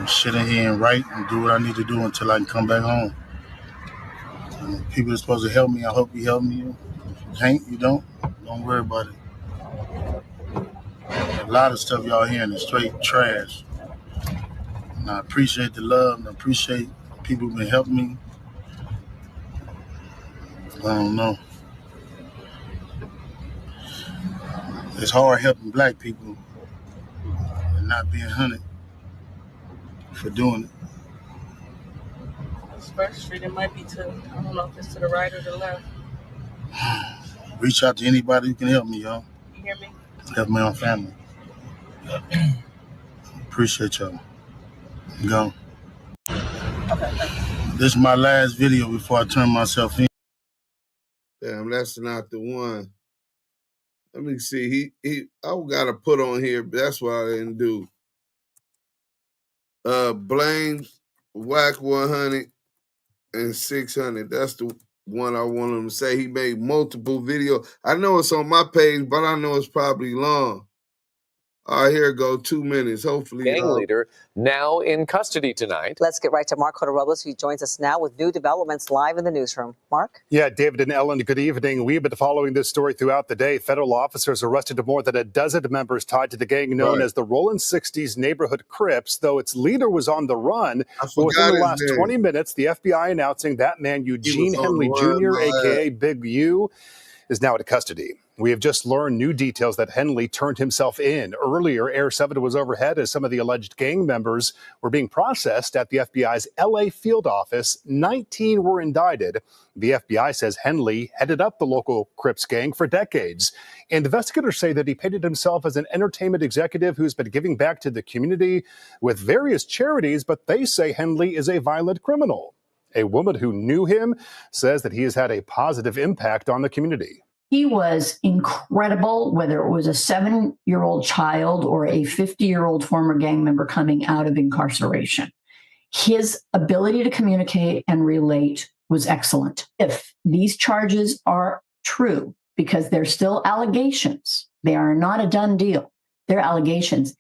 sit in here and write and do what I need to do until I can come back home. People are supposed to help me. I hope you help me. If you can't, you don't worry about it. A lot of stuff y'all hearing is straight trash. And I appreciate the love and I appreciate people who've been helping me. I don't know. It's hard helping black people and not being hunted for doing it. First Street, it might be to, I don't know if it's to the right or the left. Reach out to anybody who can help me, y'all. You hear me? Help my own family. Appreciate y'all. Go. This is my last video before I turn myself in. Damn, that's not the one. Let me see. I gotta put on here, but that's what I didn't do. Blame WACK100 and 600. That's the one I want him to say. He made multiple videos. I know it's on my page, but I know it's probably long. All right, here it go, 2 minutes. Hopefully, gang leader now in custody tonight. Let's get right to Mark Hodarobles, who joins us now with new developments live in the newsroom. Mark? Yeah, David and Ellen, good evening. We've been following this story throughout the day. Federal officers arrested more than a dozen members tied to the gang known as the Rollin 60s neighborhood Crips, though its leader was on the run. But within the last 20 minutes, the FBI announcing that man, Eugene Henley Jr., a.k.a. Big U, is now in custody. We have just learned new details that Henley turned himself in. Earlier, Air 7 was overhead as some of the alleged gang members were being processed at the FBI's LA field office. 19 were indicted. The FBI says Henley headed up the local Crips gang for decades. Investigators say that he painted himself as an entertainment executive who's been giving back to the community with various charities, but they say Henley is a violent criminal. A woman who knew him says that he has had a positive impact on the community. He was incredible, whether it was a 7-year-old child or a 50-year-old former gang member coming out of incarceration. His ability to communicate and relate was excellent. If these charges are true, because they're still allegations, they are not a done deal, they're allegations.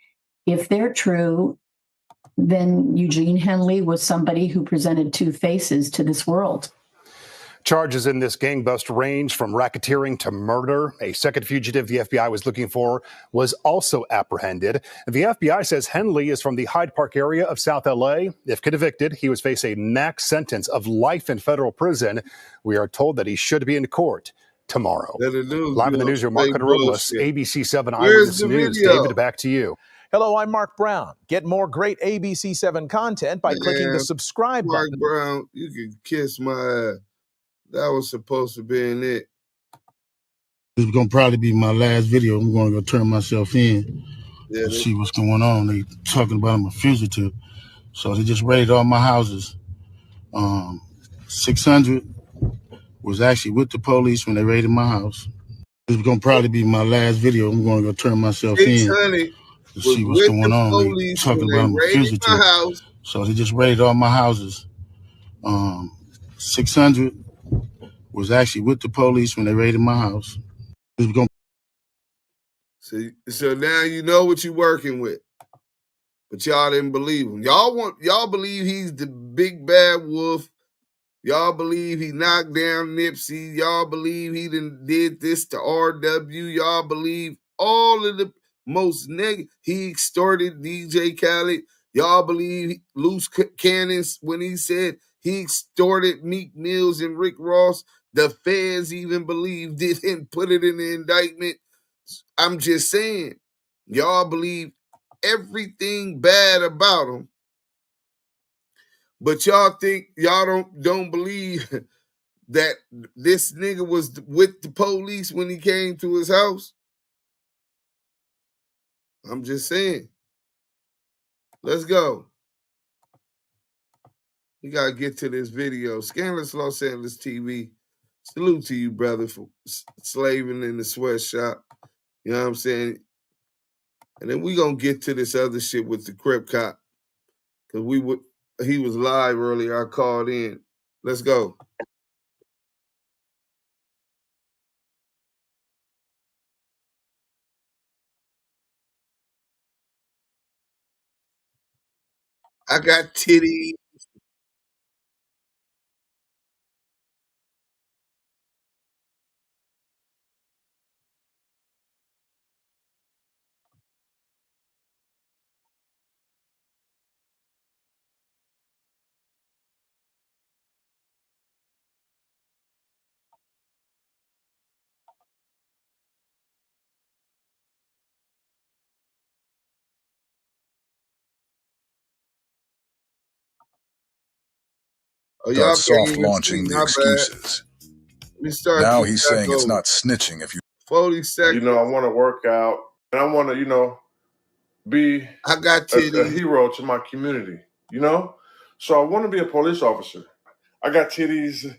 If they're true, then Eugene Henley was somebody who presented two faces to this world. Charges in this gang bust range from racketeering to murder. A second fugitive the FBI was looking for was also apprehended. The FBI says Henley is from the Hyde Park area of South LA. If convicted, he would face a max sentence of life in federal prison. We are told that he should be in court tomorrow. Live in the newsroom, Mark Hodarobles, ABC 7 Eyewitness News. David, back to you. Hello, I'm Mark Brown. Get more great ABC 7 content by clicking the subscribe button. Mark Brown, you can kiss my ass. That was supposed to be in it. This is going to probably be my last video. I'm going to go turn myself in and see what's going on. They talking about I'm a fugitive. So they just raided all my houses. 600 was actually with the police when they raided my house. This is going to probably be my last video. I'm going to go turn myself in to see what's going on. They talking about I'm a fugitive. So they just raided all my houses. 600 was actually with the police when they raided my house. So now you know what you're working with. But y'all didn't believe him. Y'all believe he's the big bad wolf. Y'all believe he knocked down Nipsey. Y'all believe he did this to RW. Y'all believe all of the most negative. He extorted DJ Khaled. Y'all believe loose cannons when he said he extorted Meek Mills and Rick Ross. The feds even believed it and put it in the indictment. I'm just saying, y'all believe everything bad about him, but y'all think y'all don't believe that this nigga was with the police when he came to his house. I'm just saying. Let's go. We got to get to this video. Scandalous Los Angeles TV. Salute to you, brother, for slaving in the sweatshop. You know what I'm saying? And then we going to get to this other shit with the Crip cop. Because he was live earlier. I called in. Let's go. I got titties. Oh, Starts soft launching the excuses. Now he's saying it's not snitching if you 40 seconds. You know, I want to work out and I want to, you know, be I got a hero to my community, you know? So I want to be a police officer. I got titties.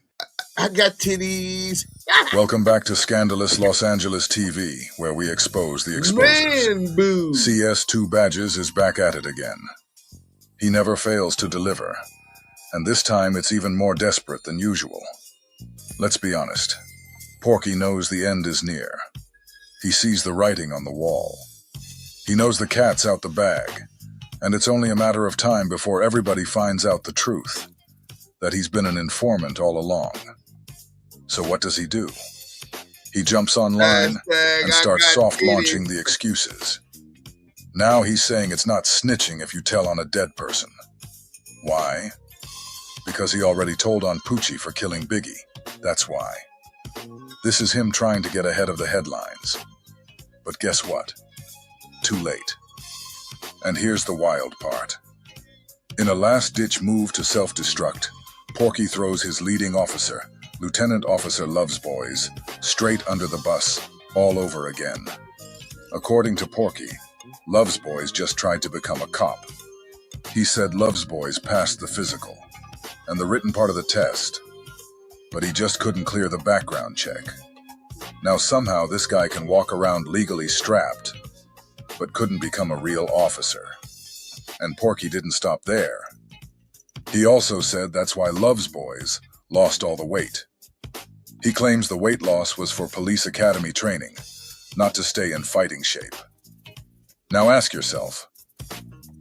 I got titties. Welcome back to Scandalous Los Angeles TV, where we expose the exposers. Man, boo. CS2 Badges is back at it again. He never fails to deliver, and this time it's even more desperate than usual. Let's be honest. Porky knows the end is near. He sees the writing on the wall. He knows the cat's out the bag, and it's only a matter of time before everybody finds out the truth, that he's been an informant all along. So what does he do? He jumps online and starts soft launching the excuses. Now he's saying it's not snitching if you tell on a dead person. Why? Because he already told on Poochie for killing Biggie. That's why. This is him trying to get ahead of the headlines. But guess what? Too late. And here's the wild part. In a last-ditch move to self-destruct, Porky throws his leading officer, Lieutenant Officer Lovejoy, straight under the bus, all over again. According to Porky, Lovejoy just tried to become a cop. He said Lovejoy passed the physical and the written part of the test, but he just couldn't clear the background check. Now somehow this guy can walk around legally strapped, but couldn't become a real officer. And Porky didn't stop there. He also said that's why Lovejoy lost all the weight. He claims the weight loss was for police academy training, not to stay in fighting shape. Now ask yourself,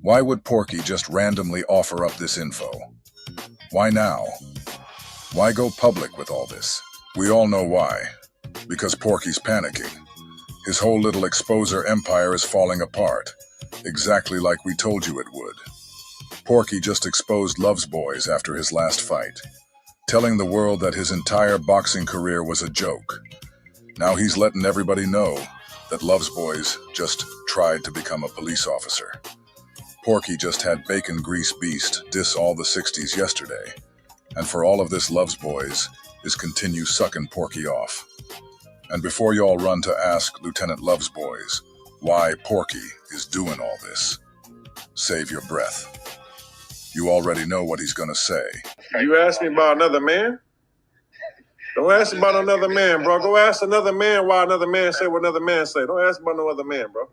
why would Porky just randomly offer up this info? Why now? Why go public with all this? We all know why. Because Porky's panicking. His whole little exposer empire is falling apart, exactly like we told you it would. Porky just exposed Lovejoy after his last fight, telling the world that his entire boxing career was a joke. Now he's letting everybody know that Lovejoy just tried to become a police officer. Porky just had Bacon Grease Beast diss all the 60s yesterday, and for all of this Lovejoy is continue sucking Porky off. And before y'all run to ask Lieutenant Lovejoy why Porky is doing all this, save your breath. You already know what he's gonna say. You ask me about another man? Don't ask me about another man, bro. Go ask another man why another man say what another man say. Don't ask about no other man, bro.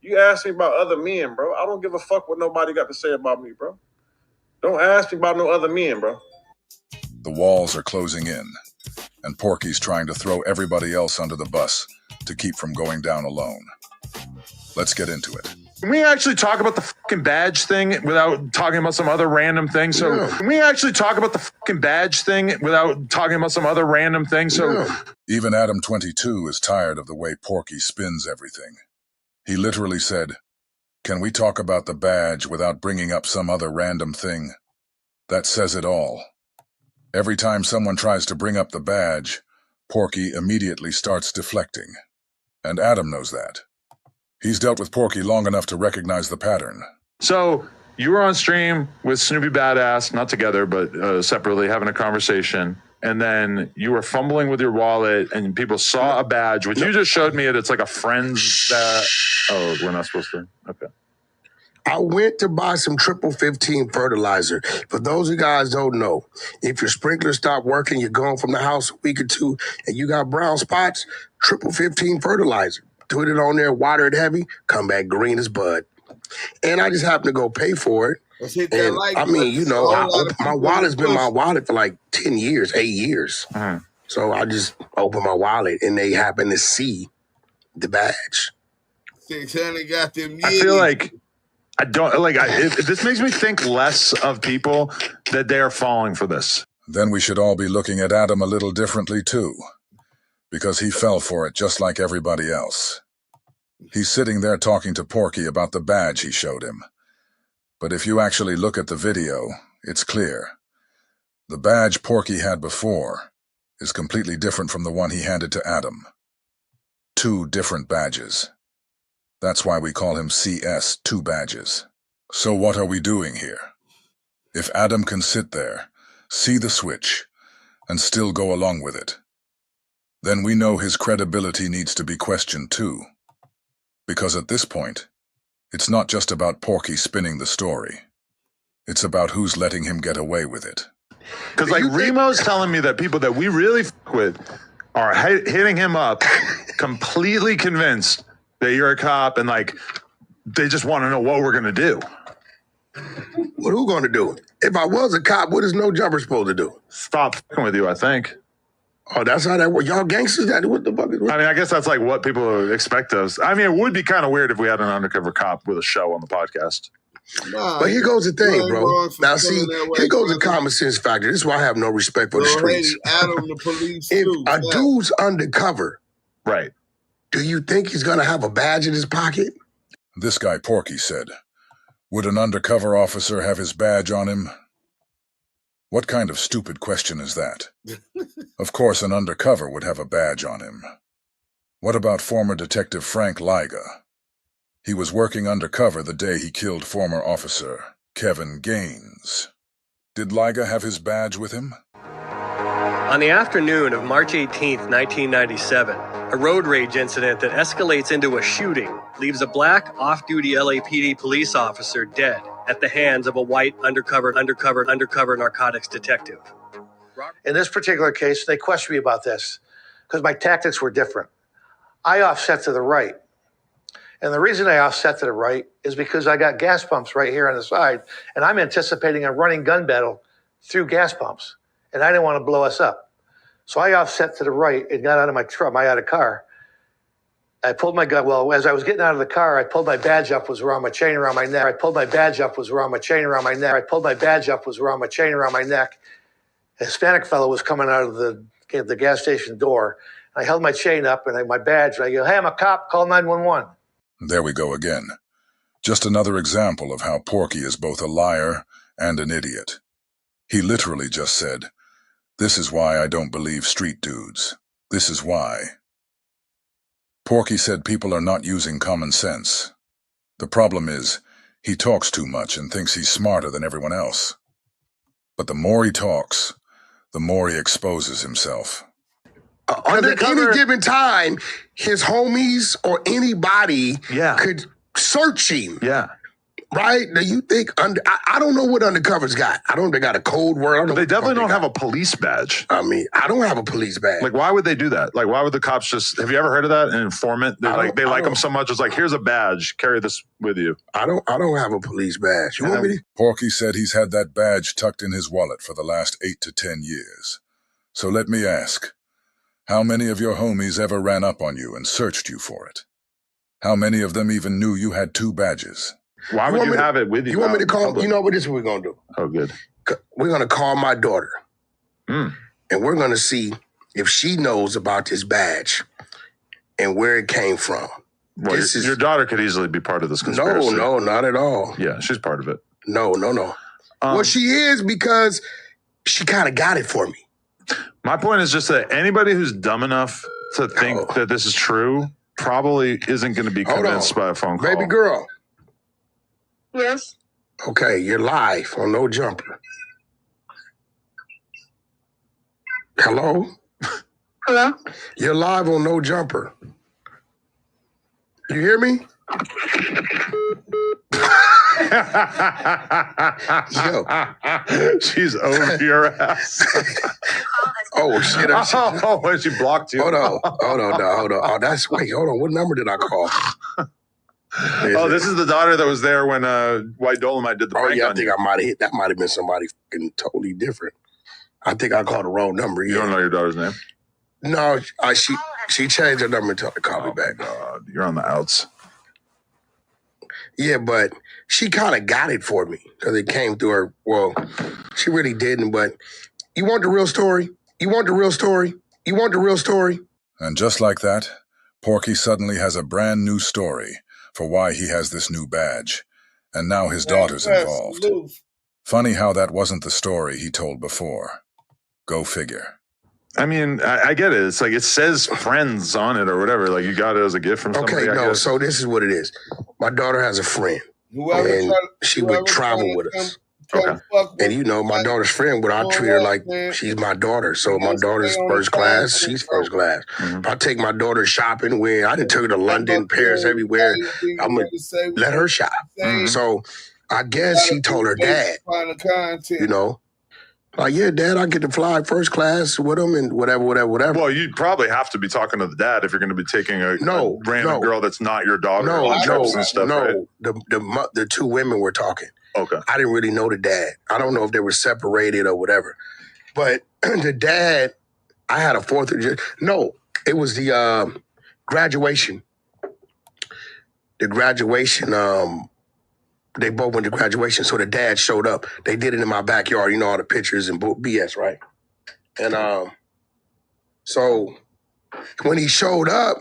You ask me about other men, bro. I don't give a fuck what nobody got to say about me, bro. Don't ask me about no other men, bro. The walls are closing in, and Porky's trying to throw everybody else under the bus to keep from going down alone. Let's get into it. Can we actually talk about the fucking badge thing without talking about some other random thing? Can we actually talk about the fucking badge thing without talking about some other random thing? Even Adam 22 is tired of the way Porky spins everything. He literally said, "Can we talk about the badge without bringing up some other random thing?" That says it all. Every time someone tries to bring up the badge, Porky immediately starts deflecting. And Adam knows that. He's dealt with Porky long enough to recognize the pattern. So you were on stream with Snoopy Badass, not together, but separately, having a conversation. And then you were fumbling with your wallet and people saw a badge, which you just showed me. It's like a friend's that. Oh, we're not supposed to. Okay. I went to buy some 15 fertilizer. For those of you guys don't know, if your sprinkler stop working, you're gone from the house a week or two, and you got brown spots, 15 fertilizer. Put it on there, water it heavy, come back green as bud. And I just happened to go pay for it. And I mean, you know, my wallet's been my wallet for like 10 years, 8 years. So I just opened my wallet and they happened to see the badge. 600 got them. I feel like this makes me think less of people that they are falling for this. Then we should all be looking at Adam a little differently too, because he fell for it just like everybody else. He's sitting there talking to Porky about the badge he showed him. But if you actually look at the video, it's clear. The badge Porky had before is completely different from the one he handed to Adam. 2 different badges. That's why we call him CS, 2 badges. So what are we doing here? If Adam can sit there, see the switch, and still go along with it, then we know his credibility needs to be questioned too. Because at this point, it's not just about Porky spinning the story. It's about who's letting him get away with it. Because like Remo's telling me that people that we really f with are hitting him up, completely convinced that you're a cop, and like they just want to know what we're gonna do. What who gonna do? If I was a cop, what is No Jumper supposed to do? Stop f***ing with you, I think. Oh, that's how that works. Y'all gangsters, what the fuck is? I mean, I guess that's like what people expect us. I mean, it would be kind of weird if we had an undercover cop with a show on the podcast. Nah, but here goes the thing, bro. Now, see, here goes the common sense factor. This is why I have no respect for the streets. Adam, the police if too, a dude's undercover, right? Do you think he's gonna have a badge in his pocket? This guy Porky said, would an undercover officer have his badge on him? What kind of stupid question is that? Of course, an undercover would have a badge on him. What about former Detective Frank Liga? He was working undercover the day he killed former officer Kevin Gaines. Did Liga have his badge with him? On the afternoon of March 18th, 1997, a road rage incident that escalates into a shooting leaves a black off-duty LAPD police officer dead at the hands of a white undercover narcotics detective. In this particular case, they questioned me about this because my tactics were different. I offset to the right. And the reason I offset to the right is because I got gas pumps right here on the side, and I'm anticipating a running gun battle through gas pumps, and I didn't want to blow us up. So I offset to the right and got out of my truck, I had a car. I pulled my gun. Well, as I was getting out of the car, I pulled my badge up, was around my chain around my neck. I pulled my badge up, was around my chain around my neck. I pulled my badge up, was around my chain around my neck. A Hispanic fellow was coming out of the gas station door. I held my chain up and my badge. And I go, "Hey, I'm a cop. Call 911." There we go again. Just another example of how Porky is both a liar and an idiot. He literally just said, "This is why I don't believe street dudes. This is why." Porky said people are not using common sense. The problem is, he talks too much and thinks he's smarter than everyone else. But the more he talks, the more he exposes himself. At any given time, his homies or anybody could search him. Yeah. Right? Now you think, I don't know what undercovers got. I don't know if they got a code word. They definitely don't have a police badge. I mean, I don't have a police badge. Like, why would they do that? Like, why would the cops just, have you ever heard of that? An informant? They like them so much. It's like, here's a badge. Carry this with you. I don't have a police badge. You want me to? Porky said he's had that badge tucked in his wallet for the last 8 to 10 years. So let me ask, how many of your homies ever ran up on you and searched you for it? How many of them even knew you had 2 badges? Why would you have it with you? You want me to call? You know what? This is what we're going to do. Oh, good. We're going to call my daughter. And we're going to see if she knows about this badge and where it came from. Well, your daughter could easily be part of this conspiracy. No, not at all. Yeah, she's part of it. No. Well, she is because she kind of got it for me. My point is just that anybody who's dumb enough to think that this is true probably isn't going to be convinced by a phone call. Baby girl. Yes. Okay, you're live on No Jumper. Hello? Hello? You're live on No Jumper. You hear me? Yo. She's over your ass. Oh, shit. Oh, she blocked you. Hold on. Oh, hold on. What number did I call? Oh, this is the daughter that was there when White Dolomite did the prank I on think you. I might have hit. That might have been somebody fucking totally different. I think I called the wrong number. You don't know your daughter's name? No, she changed her number until to call me back. God, you're on the outs. Yeah, but she kind of got it for me because it came through her. Well, she really didn't, but you want the real story? You want the real story? You want the real story? And just like that, Porky suddenly has a brand new story for why he has this new badge. And now his daughter's involved. Funny how that wasn't the story he told before. Go figure. I mean, I get it. It's like it says friends on it or whatever. Like you got it as a gift from somebody. Okay, no, so this is what it is. My daughter has a friend. And she would travel with us. Okay. And you know, my daughter's friend, I treat her like she's my daughter. So my daughter's first class, she's first class. If I take my daughter shopping, where I didn't take her to London, Paris, everywhere, I'm going to let her shop. So I guess she told her dad, you know, like, yeah, Dad, I get to fly first class with him and whatever. Well, you'd probably have to be talking to the dad if you're going to be taking a random girl that's not your daughter on trips and stuff, right? The two women were talking. Okay. I didn't really know the dad. I don't know if they were separated or whatever. But the dad, I had a 4th of July. No, it was the graduation. The graduation, they both went to graduation, so the dad showed up. They did it in my backyard, you know, all the pictures and BS, right? And so when he showed up,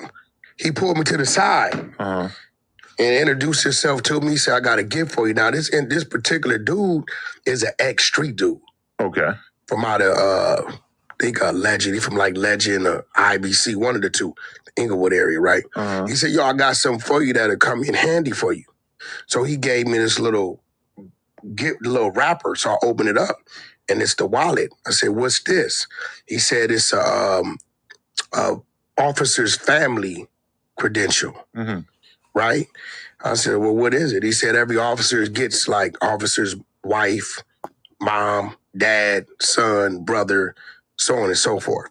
he pulled me to the side. And introduced himself to me. He said, I got a gift for you. Now, this particular dude is an ex-street dude. Okay. From out of, I think Legend. He's from like Legend or IBC, one of the two, the Inglewood area, right? He said, yo, I got something for you that'll come in handy for you. So he gave me this little wrapper. So I opened it up, and it's the wallet. I said, what's this? He said, it's a officer's family credential. Right? I said, well, what is it? He said every officer gets like officer's wife, mom, dad, son, brother, so on and so forth.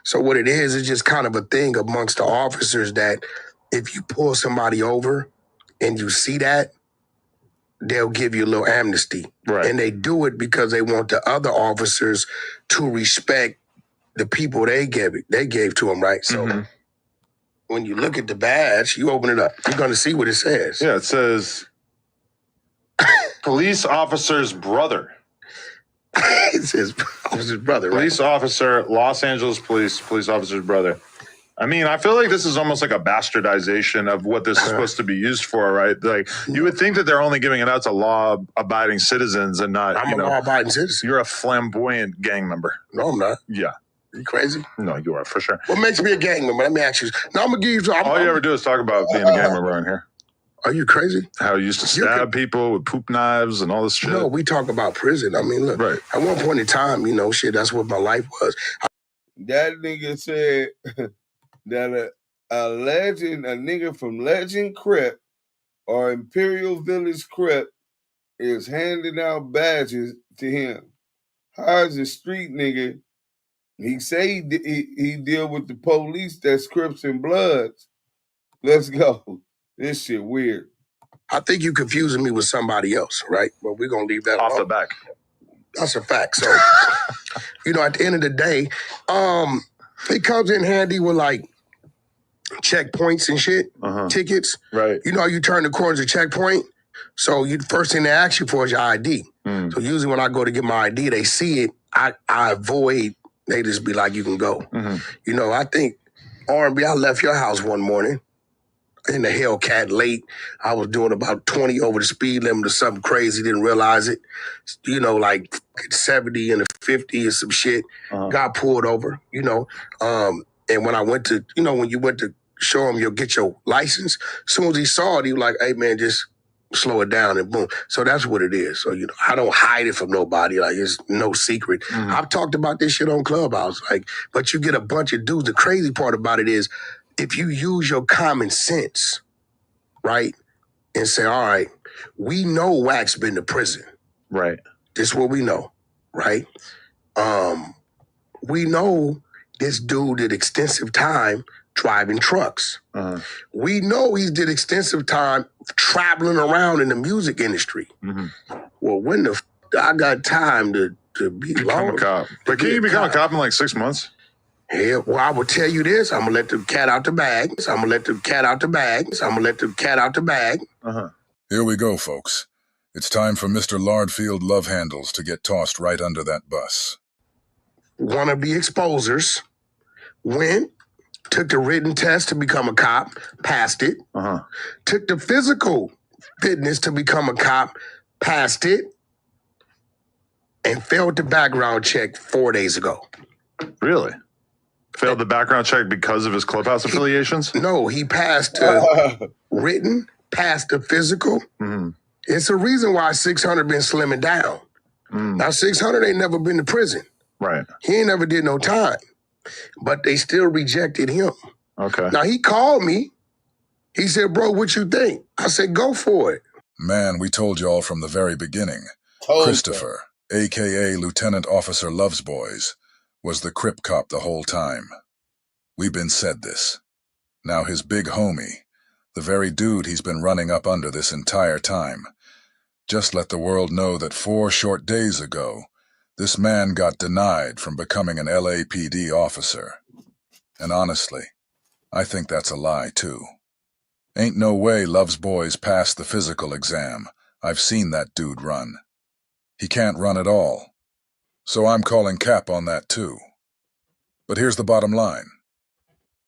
So what it is just kind of a thing amongst the officers that if you pull somebody over and you see that, they'll give you a little amnesty. Right. And they do it because they want the other officers to respect the people they gave to them, right? So when you look at the badge, you open it up. You're going to see what it says. Yeah, it says police officer's brother. It says officer's brother, right? Police officer, Los Angeles police officer's brother. I mean, I feel like this is almost like a bastardization of what this is supposed to be used for, right? Like, you would think that they're only giving it out to law-abiding citizens and not, I'm a law-abiding citizen. You're a flamboyant gang member. No, I'm not. Yeah. Are you crazy? No, you are, for sure. What makes me a gang member? Let me ask you. Now, I'm going to give you... All you ever do is talk about being a gang member on here. Are you crazy? How you used to stab people with poop knives and all this shit. No, we talk about prison. I mean, look, at one point in time, you know, shit, that's what my life was. That nigga said that a nigga from Legend Crip or Imperial Village Crip is handing out badges to him. How's a street nigga? He say he deal with the police that's Crips and Bloods. Let's go. This shit weird. I think you confusing me with somebody else, right? But we're going to leave that off alone. the back. That's a fact. So, you know, at the end of the day, it comes in handy with like checkpoints and shit, tickets. Right. You know how you turn the corners of checkpoint? So the first thing they ask you for is your ID. So usually when I go to get my ID, they see it. I avoid. They just be like, you can go. You know, I think, R&B, I left your house one morning in the Hellcat late. I was doing about 20 over the speed limit or something crazy, didn't realize it. You know, like 70 and a 50 or some shit. Got pulled over, you know. And when I went to, you know, when you went to show him you'll get your license, as soon as he saw it, he was like, hey, man, just slow it down and boom. So that's what it is. So, you know, I don't hide it from nobody. Like, it's no secret. I've talked about this shit on Clubhouse. Like, but you get a bunch of dudes. The crazy part about it is if you use your common sense, right, and say, all right, we know WAC's been to prison. Right. This is what we know, right? We know this dude did extensive time driving trucks. We know he did extensive time traveling around in the music industry. Well, when the I got time to be become a cop? But can you become a cop in like 6 months? Yeah, well, I will tell you this. I'm going to let the cat out the bag. Here we go, folks. It's time for Mr. Lardfield Love Handles to get tossed right under that bus. One of the exposers went, took the written test to become a cop, passed it. Took the physical fitness to become a cop, passed it, and failed the background check 4 days ago. Really? Failed the background check because of his clubhouse affiliations? No, he passed the written, passed the physical. It's a reason why 600 been slimming down. Now, 600 ain't never been to prison. Right. He ain't never did no time. But they still rejected him. Okay. Now, he called me. He said, bro, what you think? I said, go for it. Man, we told y'all from the very beginning. Christopher, a.k.a. Lieutenant Officer Lovesboys, was the Crip cop the whole time. We been said this. Now his big homie, the very dude he's been running up under this entire time, just let the world know that 4 short days ago, this man got denied from becoming an LAPD officer. And honestly, I think that's a lie too. Ain't no way Lovesboys passed the physical exam. I've seen that dude run. He can't run at all. So I'm calling cap on that too. But here's the bottom line.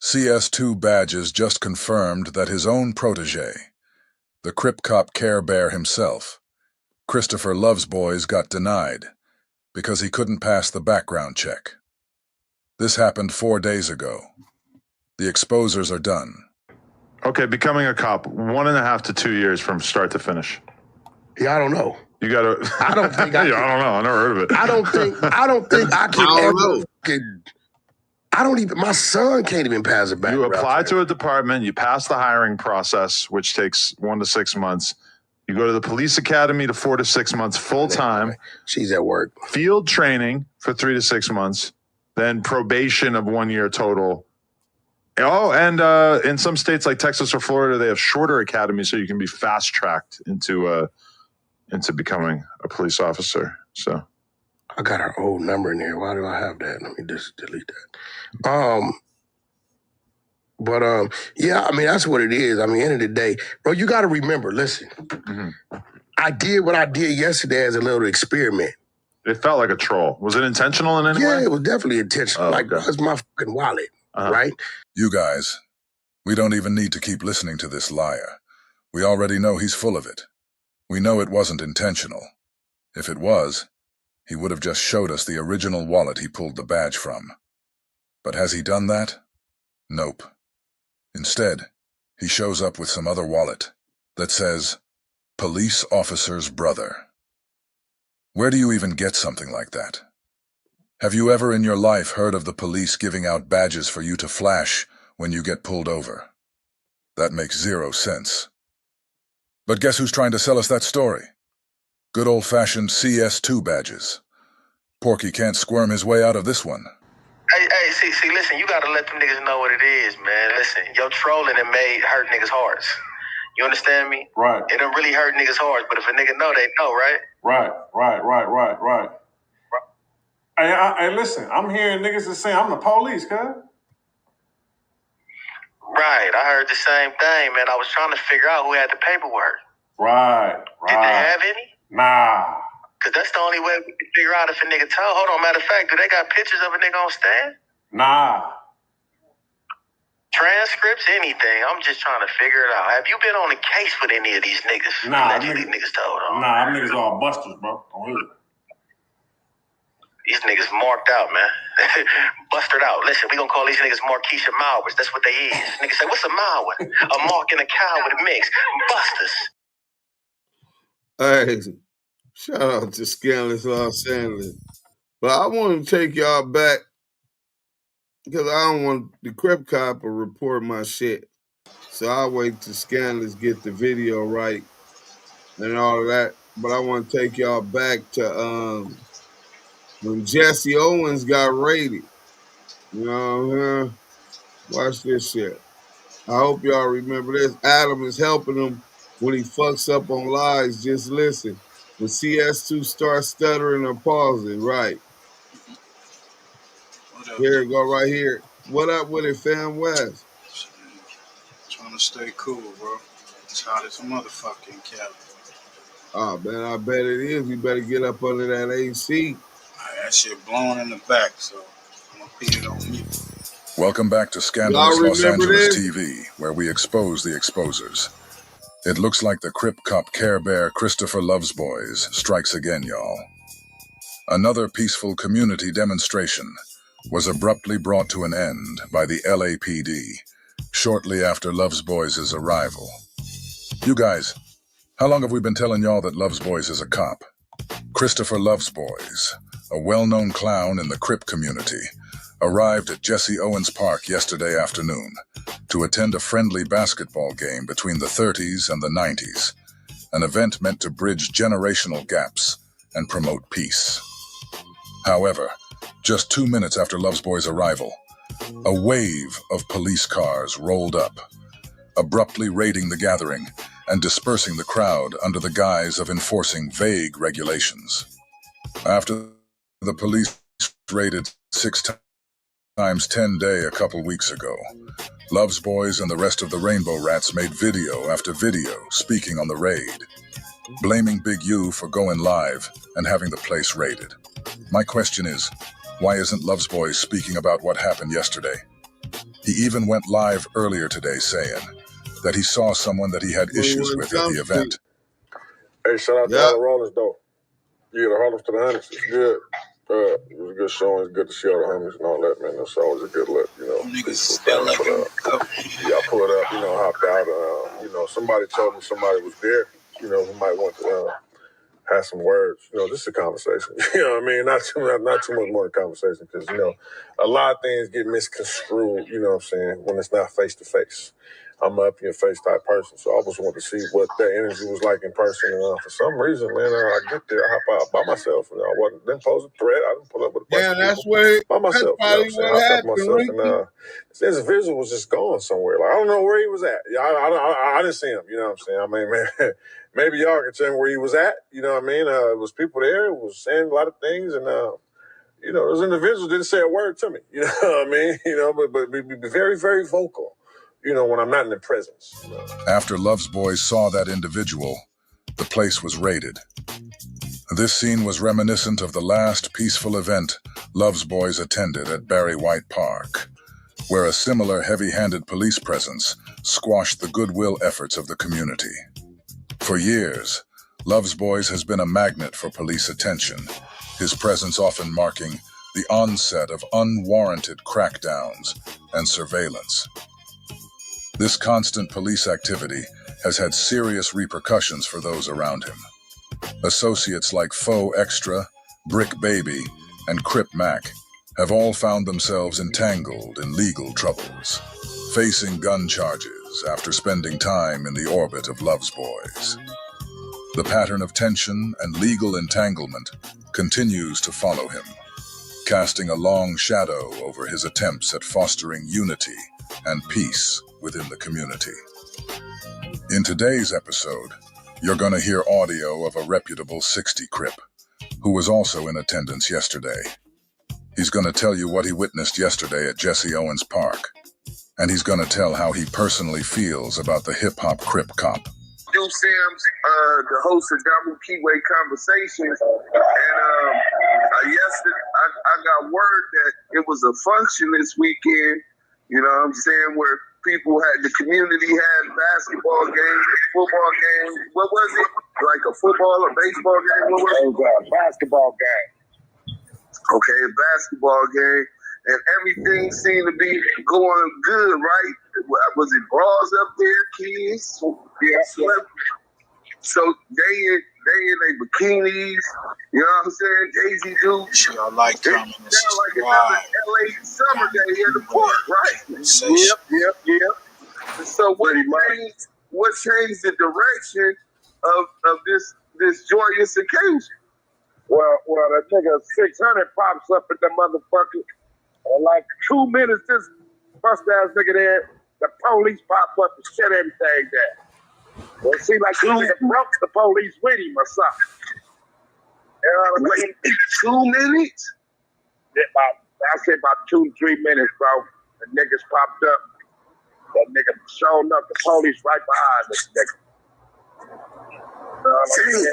CS2 Badges just confirmed that his own protege, the Crip cop Care Bear himself, Christopher Lovesboys, got denied because he couldn't pass the background check. This happened 4 days ago. The exposers are done. Okay, becoming a cop, 1.5 to 2 years from start to finish. Yeah, I don't know. You gotta. I don't think I don't know. I never heard of it. I don't think I can ever. My son can't even pass a background You apply check. to a department, you pass the hiring process, which takes 1 to 6 months. You go to the police academy to 4 to 6 months full time. She's at work. Field training for 3 to 6 months, then probation of 1 year total. Oh, and in some states like Texas or Florida, they have shorter academies, so you can be fast tracked into becoming a police officer. So I got her old number in here. Why do I have that? Let me just delete that. Yeah, I mean, that's what it is. I mean, end of the day, bro, you got to remember, listen, I did what I did yesterday as a little experiment. It felt like a troll. Was it intentional in any way? Yeah, it was definitely intentional. It's my fucking wallet, right? You guys, we don't even need to keep listening to this liar. We already know he's full of it. We know it wasn't intentional. If it was, he would have just showed us the original wallet he pulled the badge from. But has he done that? Nope. Instead, he shows up with some other wallet that says, Police Officer's Brother. Where do you even get something like that? Have you ever in your life heard of the police giving out badges for you to flash when you get pulled over? That makes 0 sense. But guess who's trying to sell us that story? Good old-fashioned CS2 badges. Porky can't squirm his way out of this one. Hey, see, listen, you gotta let them niggas know what it is, man. Listen, your trolling it may hurt niggas' hearts. You understand me? Right. It don't really hurt niggas' hearts, but if a nigga know, they know, right? Right. Hey, listen, I'm hearing niggas that say I'm the police, cuz. Right, I heard the same thing, man. I was trying to figure out who had the paperwork. Right. Did they have any? Nah. Because that's the only way we can figure out if a nigga told. Hold on, matter of fact, do they got pictures of a nigga on stand? Nah. Transcripts, anything. I'm just trying to figure it out. Have you been on a case with any of these niggas? Nah, niggas told on. Nah, them niggas all busters, bro. Don't hear it. These niggas marked out, man. Busted out. Listen, we gonna call these niggas Marquisha Mowers. That's what they is. Niggas say, what's a Mower? A mark and a cow with a mix. Busters. Hey, shout out to Scandalous Los Angeles. But I want to take y'all back because I don't want the Crip cop to report my shit. So I'll wait till Scandalous get the video right and all of that. But I want to take y'all back to when Jesse Owens got raided. You know, watch this shit. I hope y'all remember this. Adam is helping him when he fucks up on lies. Just listen. When CS2 starts stuttering or pausing, right. Here it go right here. What up with it, fam West? Trying to stay cool, bro. It's hot as a motherfucking Cali. Oh, man, I bet it is. You better get up under that AC. That shit blowing in the back, so I'm going to put it on me. Welcome back to Scandalous Los Angeles TV, where we expose the exposers. It looks like the Crip cop Care Bear Christopher Lovejoy strikes again, y'all. Another peaceful community demonstration was abruptly brought to an end by the LAPD shortly after Lovejoy's arrival. You guys, how long have we been telling y'all that Lovejoy is a cop? Christopher Lovejoy, a well-known clown in the Crip community, arrived at Jesse Owens Park yesterday afternoon to attend a friendly basketball game between the 30s and the 90s, an event meant to bridge generational gaps and promote peace. However, just 2 minutes after Lovejoy's arrival, a wave of police cars rolled up, abruptly raiding the gathering and dispersing the crowd under the guise of enforcing vague regulations. After the police raided 6 times 10 day a couple weeks ago, Lovejoy and the rest of the Rainbow Rats made video after video speaking on the raid, blaming Big U for going live and having the place raided. My question is, why isn't Lovejoy speaking about what happened yesterday? He even went live earlier today saying that he saw someone that he had issues with at the event. Hey, shout out to all the Rollins, though. Yeah, the Harlems to the Hunnets. It's good. It was a good showing. It's good to see all the homies and all that, man. That's always a good look, you know. Niggas felt like yeah, I pulled up, hopped out. Somebody told me somebody was there, who might want to have some words. Just a conversation. You know what I mean? Not too much more than conversation because, a lot of things get misconstrued, you know what I'm saying, when it's not face-to-face. I'm an up-in-your-face type person, so I always want to see what that energy was like in person. And for some reason, man, I get there, I hop out by myself. I didn't pose a threat. I didn't pull up with a bunch of people by myself. That's probably what happened, myself, and this individual was just going somewhere. Like, I don't know where he was at. I didn't see him. You know what I'm saying? I mean, man, maybe y'all can tell me where he was at. You know what I mean? It was people there who was saying a lot of things, and those individuals didn't say a word to me. You know what I mean? But be very, very vocal. When I'm not in their presence. After Lovejoy saw that individual, the place was raided. This scene was reminiscent of the last peaceful event Lovejoy attended at Barry White Park, where a similar heavy-handed police presence squashed the goodwill efforts of the community. For years, Lovejoy has been a magnet for police attention, his presence often marking the onset of unwarranted crackdowns and surveillance. This constant police activity has had serious repercussions for those around him. Associates like Faux Extra, Brick Baby, and Crip Mac have all found themselves entangled in legal troubles, facing gun charges after spending time in the orbit of Lovejoy. The pattern of tension and legal entanglement continues to follow him, casting a long shadow over his attempts at fostering unity and peace within the community. In today's episode, you're going to hear audio of a reputable 60 Crip, who was also in attendance yesterday. He's going to tell you what he witnessed yesterday at Jesse Owens Park, and he's going to tell how he personally feels about the hip-hop Crip cop. Sims, the host of Damu Kiwe Conversations, and yesterday I got word that it was a function this weekend, you know what I'm saying, where the community had basketball games, football games. What was it? Like a football or baseball game? What was it? It was a basketball game. Okay, a basketball game. And everything seemed to be going good, right? Was it bras up there, kids? Yeah. So they in their bikinis, you know what I'm saying? Daisy Dukes. I like coming. It sounded like another LA summer day in the park, right? Yep. So what changed the direction of this joyous occasion? Well, that nigga 600 pops up in the motherfucker. And like 2 minutes, this bust ass nigga there, the police pop up and shut everything down. Well, it seemed like the nigga broke the police with him or something. You know what I mean? 2 minutes? I said about 2 to 3 minutes, bro. The niggas popped up. That nigga showed up. The police right behind this nigga. You know what I mean?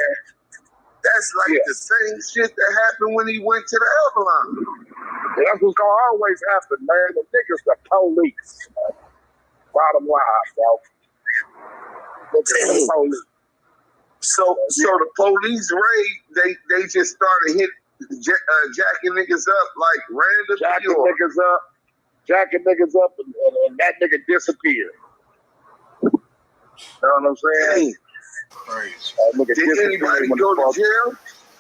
That's like the same shit that happened when he went to the Avalon. That's what's gonna always happen, man. The niggas, the police. Bottom line, bro. The police. So the police raid, they just started jacking niggas up like randomly. Jacking niggas up, and that nigga disappeared. You know what I'm saying? Did anybody go to jail?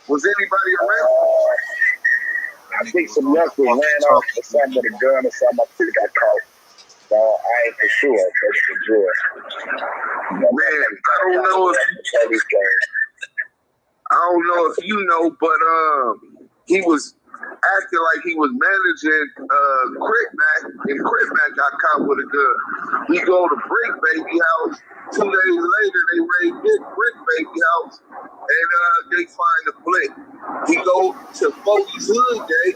Was anybody arrested? I think some youngsters ran off or something with a gun or something. I think I caught. So I ain't for sure. Man, I don't know if you know, but he was acting like he was managing Crip, and Crip got caught with a gun. He go to Brick Baby house. 2 days later, they raid Brick Baby house, and they find a blick. He go to Foley's Hood Day.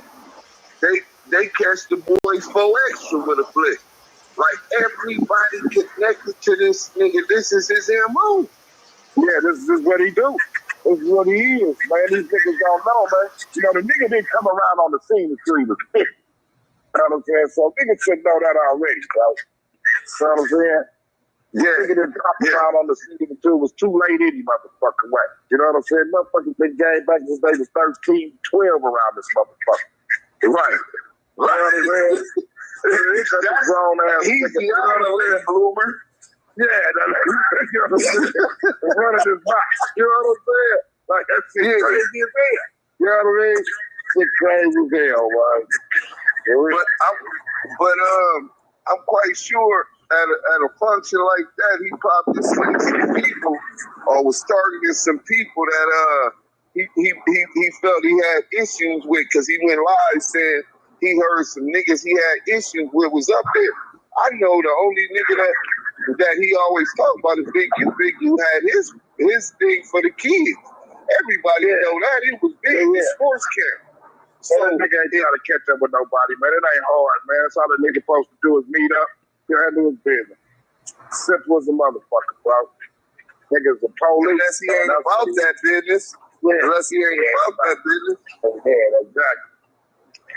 They catch the boys 4 extra with a blick. Like everybody connected to this nigga. This is his MO. Yeah, this is what he do. This is what he is, man. These niggas don't know, man. You know, the nigga didn't come around on the scene until he was 50. You know what I'm saying? So niggas should know that already, bro. You know what I'm saying? Yeah. Nigga didn't pop around on the scene until it was too late any motherfucking way. You know what I'm saying? Motherfuckers been gang back since they was 13, 12 around this motherfucker. Right. You know what I'm saying? That's grown ass. He's the other bloomer. Yeah, you know what I'm saying? Running his box. You know what I'm saying? Like that shit crazy as hell. You know what I mean? It's crazy as hell, man. But I'm quite sure at a function like that, he probably seen some people or was targeting some people that he felt he had issues with, because he went live saying he heard some niggas he had issues with was up there. I know the only nigga that he always talked about is Big U. Big U had his thing for the kids. Everybody know that. It was Big U sports camp. So that nigga ain't trying to catch up with nobody, man. It ain't hard, man. That's all the nigga supposed to do is meet up. You handle his business. Simple as a motherfucker, bro. Niggas the police. Unless he ain't about that business. Yeah. Unless he ain't about that business. Yeah, exactly.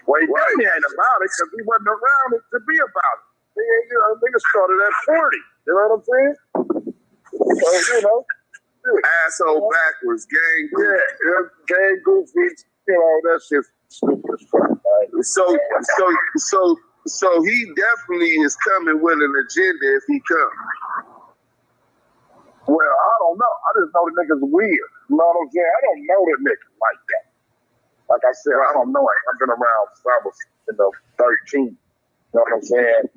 Well, he definitely ain't about it because he wasn't around it to be about it. You know, niggas started at 40. You know what I'm saying? So, you know. Asshole backwards, gang. Yeah, gang goofy. You know, that's just stupid as fuck. Right? So he definitely is coming with an agenda if he comes. Well, I don't know. I just know the nigga's weird. You know what I'm saying? I don't know the nigga like that. Like I said, I don't know him. I've been around since I was, 13. You know what I'm saying?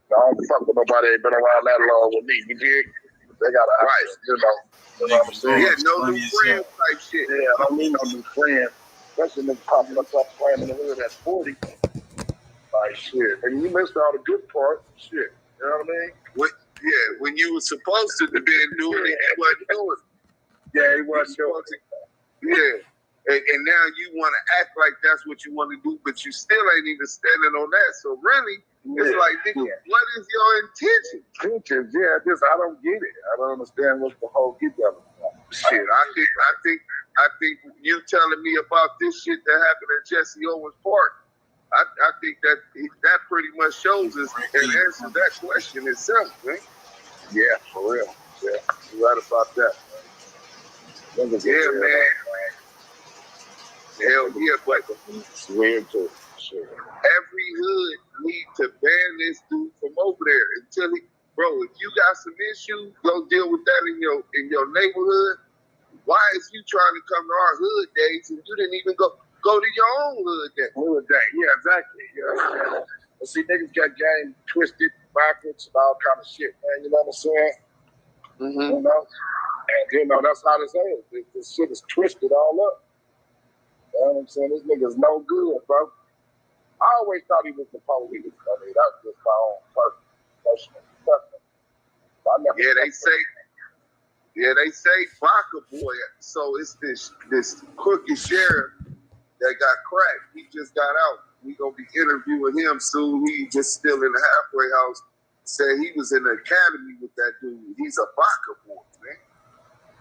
I don't fuck with nobody ain't been around that long with me. You dig? They got a right, you know what I'm saying? Yeah, no new friends type shit. Yeah, I don't need no new friends. Especially niggas popping up playing in the hood at 40. Like shit. And you missed all the good part. Shit. You know what I mean? When you were supposed to be doing it, he wasn't doing it. Yeah, he wasn't doing it. Yeah. And now you want to act like that's what you want to do, but you still ain't even standing on that. So really, it's like, nigga, what is your intention? Intentions, yeah, I don't get it. I don't understand what's the whole get together. Shit, I think you telling me about this shit that happened at Jesse Owens Park. I think that pretty much shows us and answers that question itself, man. Yeah, for real. Yeah, you're right about that. Yeah, man. Hell yeah, but it's weird too. Sure. Every hood need to ban this dude from over there until bro, if you got some issues, go deal with that in your neighborhood. Why is you trying to come to our hood days and you didn't even go to your own hood day? Yeah, exactly. Yeah. Well, see, niggas got game twisted backwards and all kind of shit, man. You know what I'm saying? You know? And, that's how this is. This shit is twisted all up. You know what I'm saying? This nigga's no good, bro. I always thought he was the police. I mean, that's just my own personal preference. They say Baca Boy. So it's this crooked sheriff that got cracked. He just got out. We gonna be interviewing him soon. He just still in the halfway house. Said he was in the academy with that dude. He's a Baca Boy, man.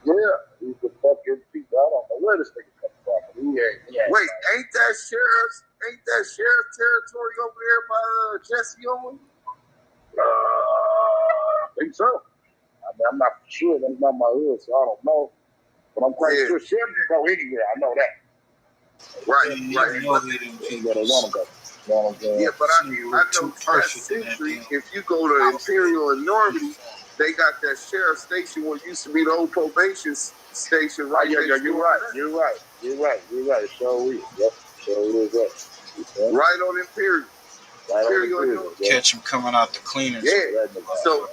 Yeah, he's the fucking people. I don't know where this nigga comes from. Wait, ain't that sheriff's territory over there by Jesse Owens? I think so. I mean, I'm not sure. That's not my hood, so I don't know. But I'm quite sure sheriff can go anywhere. I know that. Right. Where they want to go. Yeah, but I know past century, if you go to Imperial and Normandy, they got that sheriff station where it used to be the old probation station right there. Yeah, you're right. So is. Yep. So is that. Right on Imperial. Catch him coming out the cleaners. Yeah. So,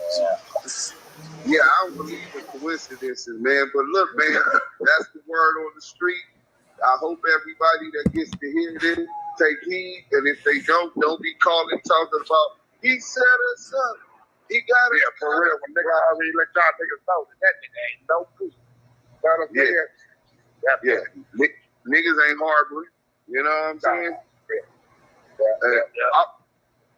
I don't believe in coincidences, man. But look, man, that's the word on the street. I hope everybody that gets to hear this take heed, and if they don't be calling talking about he set us up. He got it. Yeah, for real. When nigga already let y'all niggas know that nigga ain't no good. Niggas ain't harboring. You know what I'm saying?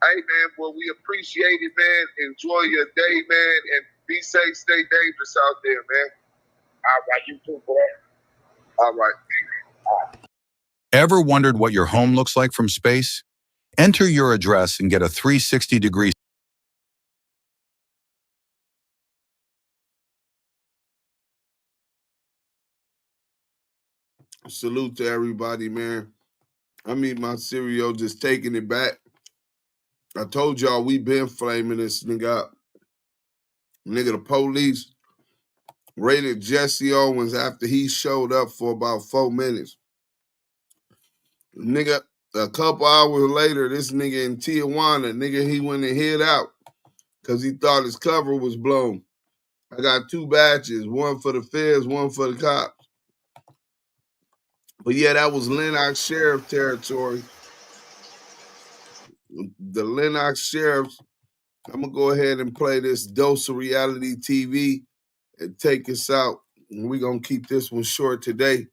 Hey, man, well, we appreciate it, man. Enjoy your day, man, and be safe, stay dangerous out there, man. All right, you too, boy. All right. Ever wondered what your home looks like from space? Enter your address and get a 360-degree salute to everybody, man. I mean, my cereal just taking it back. I told y'all we been flaming this nigga up. Nigga, the police raided Jesse Owens after he showed up for about 4 minutes. Nigga, a couple hours later, this nigga in Tijuana, he went and hid out because he thought his cover was blown. I got 2 batches, one for the feds, one for the cops. But yeah, that was Lenox Sheriff territory. The Lenox Sheriffs, I'm going to go ahead and play this dose of reality TV and take us out. We're going to keep this one short today.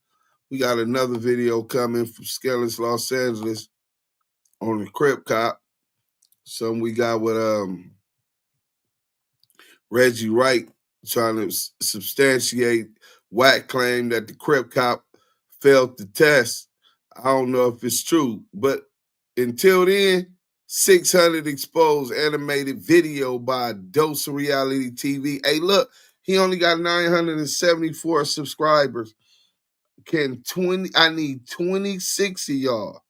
We got another video coming from Skellis, Los Angeles on the Crip cop. Something we got with Reggie Wright trying to substantiate WACK claim that the Crip cop failed the test. I don't know if it's true, but until then, 6 Hunnet exposed animated video by Dose of Reality TV. Hey, look, he only got 974 subscribers. I need 26 of y'all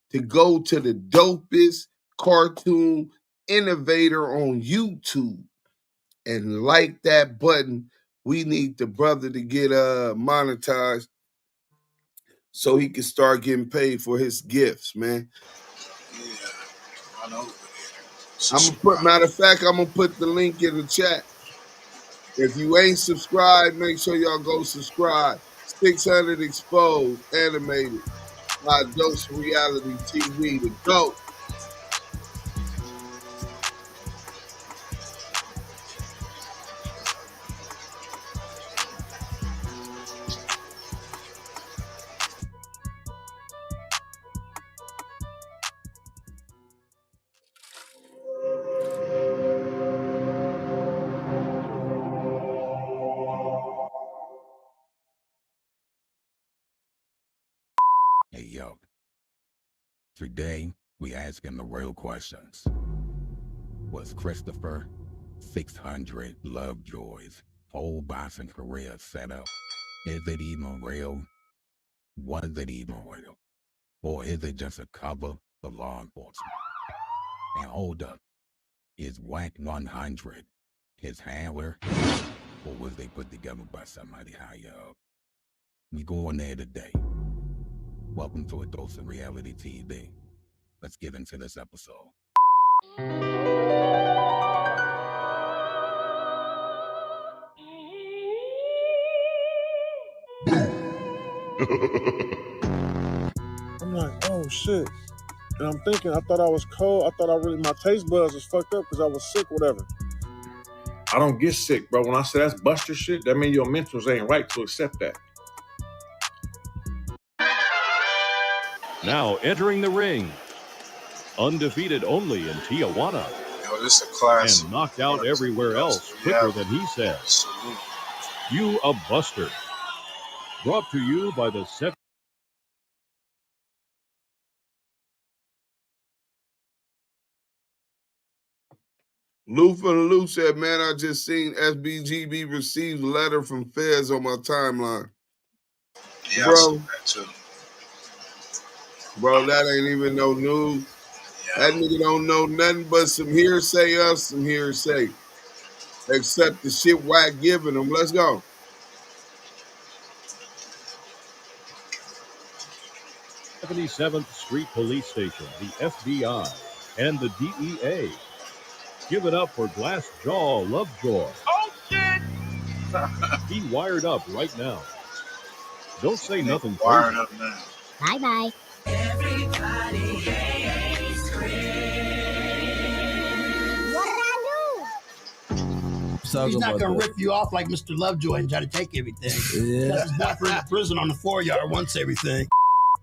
to go to the dopest cartoon innovator on YouTube and like that button. We need the brother to get monetized so he can start getting paid for his gifts, man. Yeah, I know. Matter of fact, I'm gonna put the link in the chat. If you ain't subscribed, make sure y'all go subscribe. 6 Hunnet exposed, animated by Dose Reality TV. The GOAT. Hey, yo. Today, we asking the real questions. Was Christopher 600 Lovejoy's whole boxing career set up? Is it even real? Was it even real? Or is it just a cover for law enforcement? And hold up, is WACK100 his handler? Or was they put together by somebody higher up? We going there today. Welcome to A Dose of Reality TV. Let's get into this episode. I'm like, oh shit. And I'm thinking, I thought I was cold. I thought my taste buds was fucked up because I was sick, whatever. I don't get sick, bro. When I say that's Buster shit, that means your mentals ain't right to accept that. Now entering the ring, undefeated only in Tijuana. Yo, this is a class. And knocked out everywhere else quicker than he said. Salute. You a Buster. Brought to you by the set. Lou for the Lou said, man, I just seen SBGB received a letter from Feds on my timeline. Yeah, bro, I saw that too. Bro, that ain't even no news. Yeah. That nigga don't know nothing but some hearsay us, some hearsay. Except the shit WACK giving them. Let's go. '77th Street Police Station, the FBI, and the DEA. Give it up for Glass Jaw Lovejoy. Oh, shit! He wired up right now. Don't say nothing crazy. Wired up now. Bye-bye. Everybody hates Crip. What did I do? He's not going to rip you off like Mr. Lovejoy and try to take everything. Yeah. That's his boyfriend in prison on the 4-yard wants everything.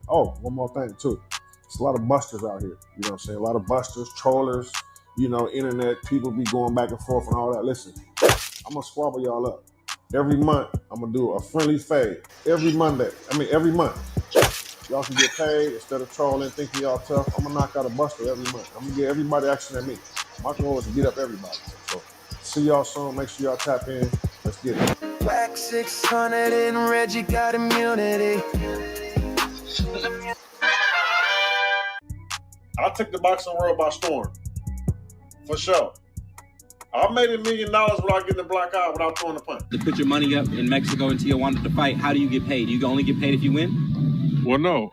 Oh, one more thing, too. There's a lot of busters out here. You know what I'm saying? A lot of busters, trollers, you know, internet, people be going back and forth and all that. Listen, I'm going to squabble y'all up. Every month, I'm going to do a friendly fade. Every month. Y'all can get paid instead of trolling, thinking y'all tough. I'm going to knock out a buster every month. I'm going to get everybody action at me. My goal is to get up everybody. So, see y'all soon. Make sure y'all tap in. Let's get it. WACK 600 and Reggie got immunity. I took the boxing world by storm. For sure. I made $1 million without getting a black eye, without throwing a punch. To put your money up in Mexico and Tijuana to fight, how do you get paid? You can only get paid if you win? Well, no.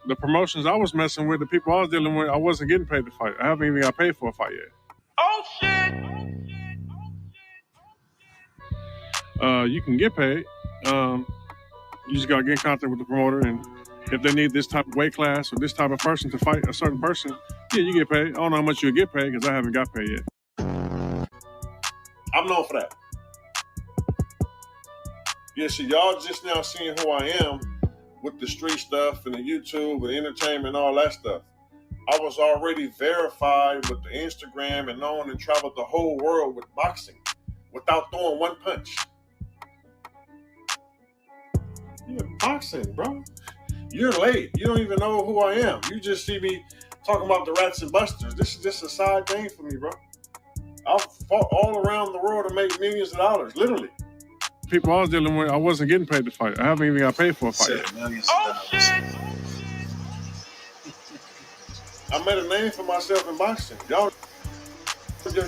The promotions I was messing with, the people I was dealing with, I wasn't getting paid to fight. I haven't even got paid for a fight yet. Oh, shit! You can get paid. You just got to get in contact with the promoter, and if they need this type of weight class or this type of person to fight a certain person, yeah, you get paid. I don't know how much you'll get paid because I haven't got paid yet. I'm known for that. Yeah, see, y'all just now seeing who I am with the street stuff and the YouTube and entertainment and all that stuff. I was already verified with the Instagram and known and traveled the whole world with boxing without throwing one punch. Yeah, boxing, bro. You're late. You don't even know who I am. You just see me talking about the Rats and Busters. This is just a side thing for me, bro. I've fought all around the world to make millions of dollars, literally. People I was dealing with, I wasn't getting paid to fight. I haven't even got paid for a fight yet. Oh, shit! I made a name for myself in boxing. Y'all probably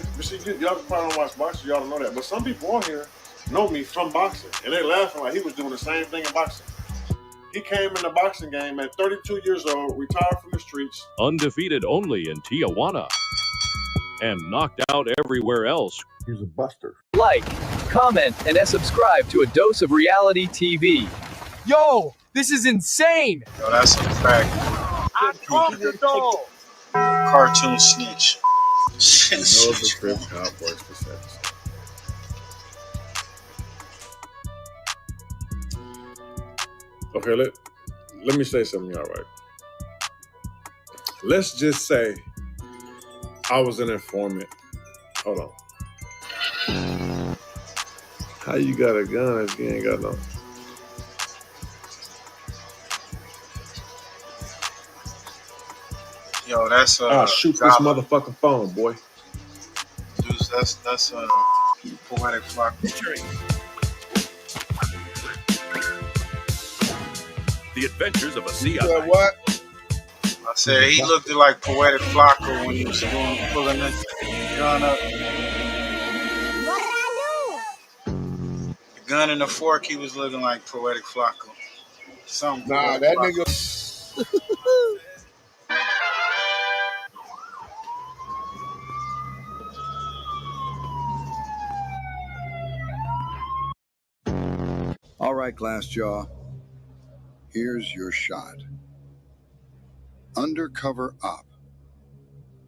don't watch boxing. Y'all don't know that. But some people on here know me from boxing. And they laughing like he was doing the same thing in boxing. He came in the boxing game at 32 years old, retired from the streets. Undefeated only in Tijuana. And knocked out everywhere else. He's a buster. Like, comment, and subscribe to A Dose of Reality TV. Yo, this is insane. Yo, that's a fact. I dropped the doll. Cartoon snitch. Knows the Crip cop works for sex. Okay, let me say something, y'all, right? Let's just say I was an informant. Hold on. How you got a gun if you ain't got no? Yo, that's I'll shoot this motherfucking phone, boy. Dude, that's poetic flock. The Adventures of a CI. What? I said he looked like Poetic Flocko when he was pulling that gun up. What did I do? The gun and the fork, he was looking like Poetic Flocko. Something. Nah, that nigga. All right, Glass Jaw. Here's your shot. Undercover op.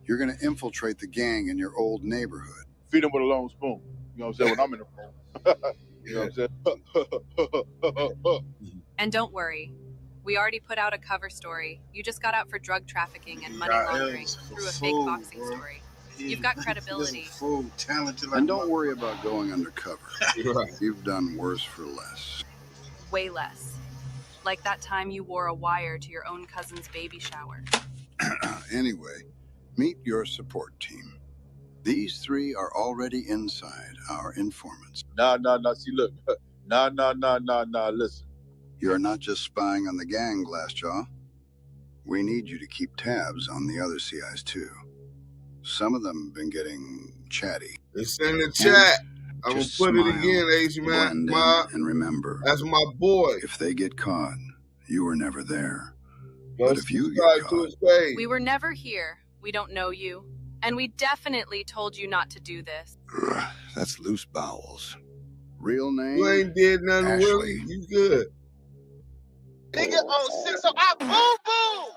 You're going to infiltrate the gang in your old neighborhood. Feed him with a long spoon. You know what I'm saying? When I'm in the room. You know what I'm saying? And don't worry. We already put out a cover story. You just got out for drug trafficking and money laundering through a fake boxing story. You've got credibility. And don't worry about going undercover. Right. You've done worse for less. Way less. Like that time you wore a wire to your own cousin's baby shower. Anyway, meet your support team. These three are already inside our informants. Nah. See, look. Nah. Listen. You're not just spying on the gang, Glassjaw. We need you to keep tabs on the other CIs, too. Some of them have been getting chatty. It's in the chat. I'm going to put it again, Asian man. And remember, that's my boy. If they get caught, you were never there. But if you get caught, we were never here. We don't know you. And we definitely told you not to do this. That's loose bowels. Real name? You ain't did nothing, Ashley. Willie. You good. Nigga on 6, so I boo-boo.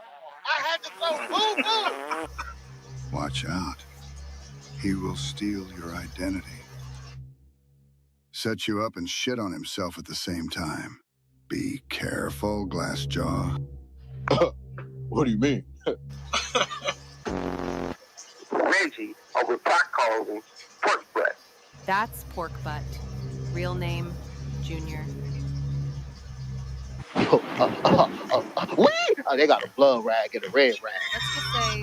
I had to go boo-boo. Watch out. He will steal your identity. Set you up and shit on himself at the same time. Be careful, Glassjaw. What do you mean? Reggie, over pot calls him pork butt. That's Pork Butt. Real name, Junior. They got a blood rag and a red rag. Let's just say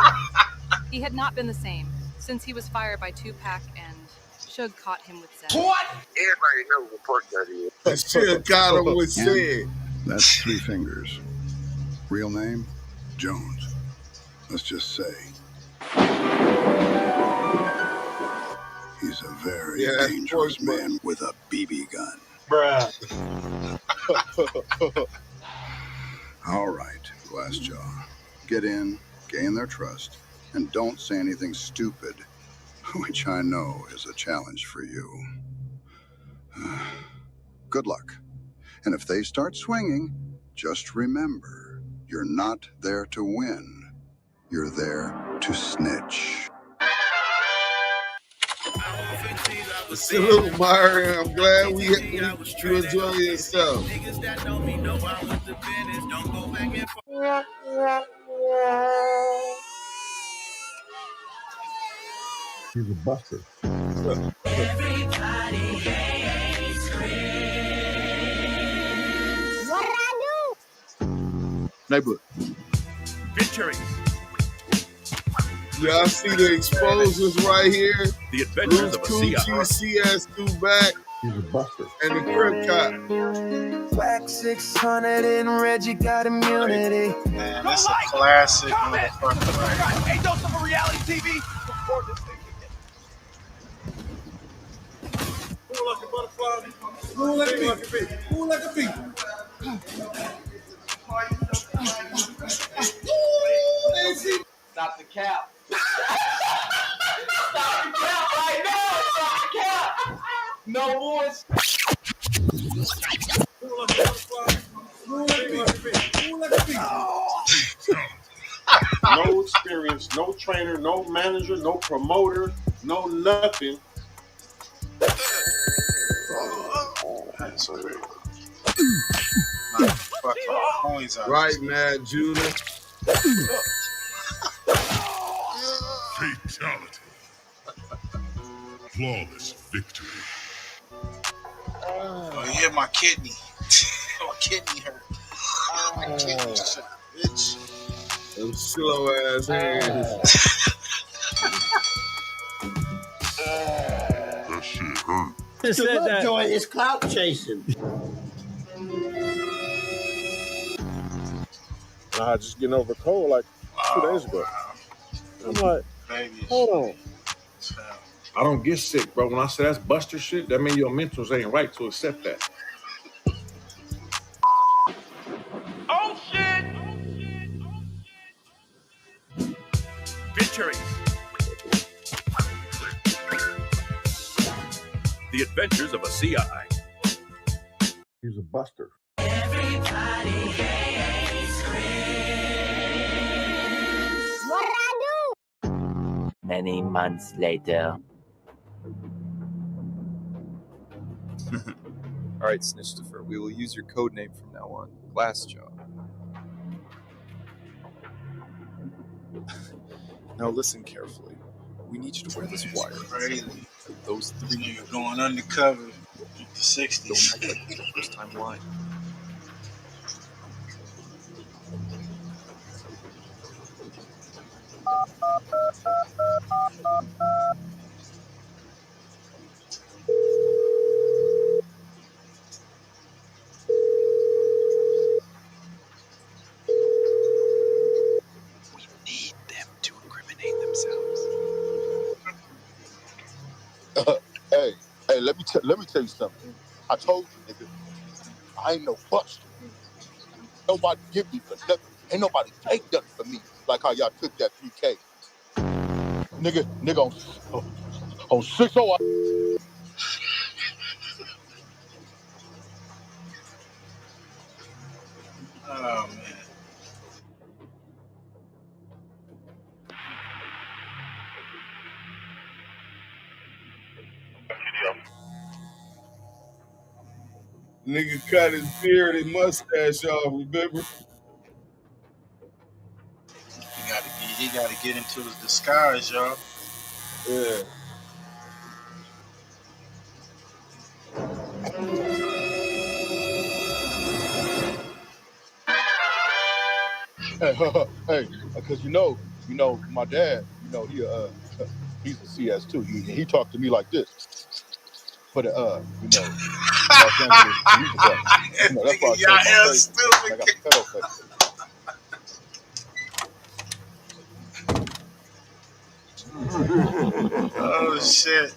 he had not been the same since he was fired by Tupac and Suge caught him with Zed. What? Everybody knows what pork butt is. Suge caught him with Zed. That's 3 fingers. Real name? Jones. Let's just say he's a very dangerous man with a BB gun. Bruh. All right, Glassjaw. Get in, gain their trust, and don't say anything stupid, which I know is a challenge for you. Good luck. And if they start swinging, just remember, you're not there to win. You're there to snitch. Salute, Myron. I'm glad you enjoy yourself. He's a buster. Everybody hates Crip. What I do? Neighborhood. Victory. Y'all see the exposures right here? The adventures of a CI. CS2 back. He's a buster. And the Crip cop. WACK 600 and Reggie got immunity. Man, that's a classic motherfucker. Hey, dose of a reality TV. Cool like a butterfly. Cool like a bee. Cool like a bee. Stop the cap. Stop the cap right now. Stop the cap. No more. Cool like a butterfly. Cool like a bee. Cool like a bee. No experience, no trainer, no manager, no promoter, no nothing. Right, Mad Judah. Fatality. Flawless victory. Oh, he hit my kidney. My kidney hurt. My kidney shot, bitch. Them slow ass hands. That shit hurt. Mr. Lovejoy is clout chasing. Nah, just getting over a cold like 2 days ago. I'm like, hold on. I don't get sick, bro. When I say that's buster shit, that means your mentals ain't right to accept that. Oh shit! Victory. The adventures of a CI. He's a buster. Everybody Everybody hates Chris. What did I do? Many months later. All right, Snitchtifer, we will use your code name from now on, Glassjaw. Now listen carefully. We need you to wear this wire. Crazy. Those three niggas going undercover with the 60s. Don't act like it's your first time lying. We need them to incriminate themselves. Hey, let me tell you something. I told you, nigga, I ain't no buster. Nobody give me for nothing. Ain't nobody take nothing for me like how y'all took that 3K. Nigga on 60. Oh, man. Nigga cut his beard and mustache off, remember? He gotta get into his disguise, y'all. Yeah. Hey, because you know, my dad, he's a CS too. He talked to me like this. For the Los Angeles Music Act. That's why I changed my face. I got the pedo face. Oh shit.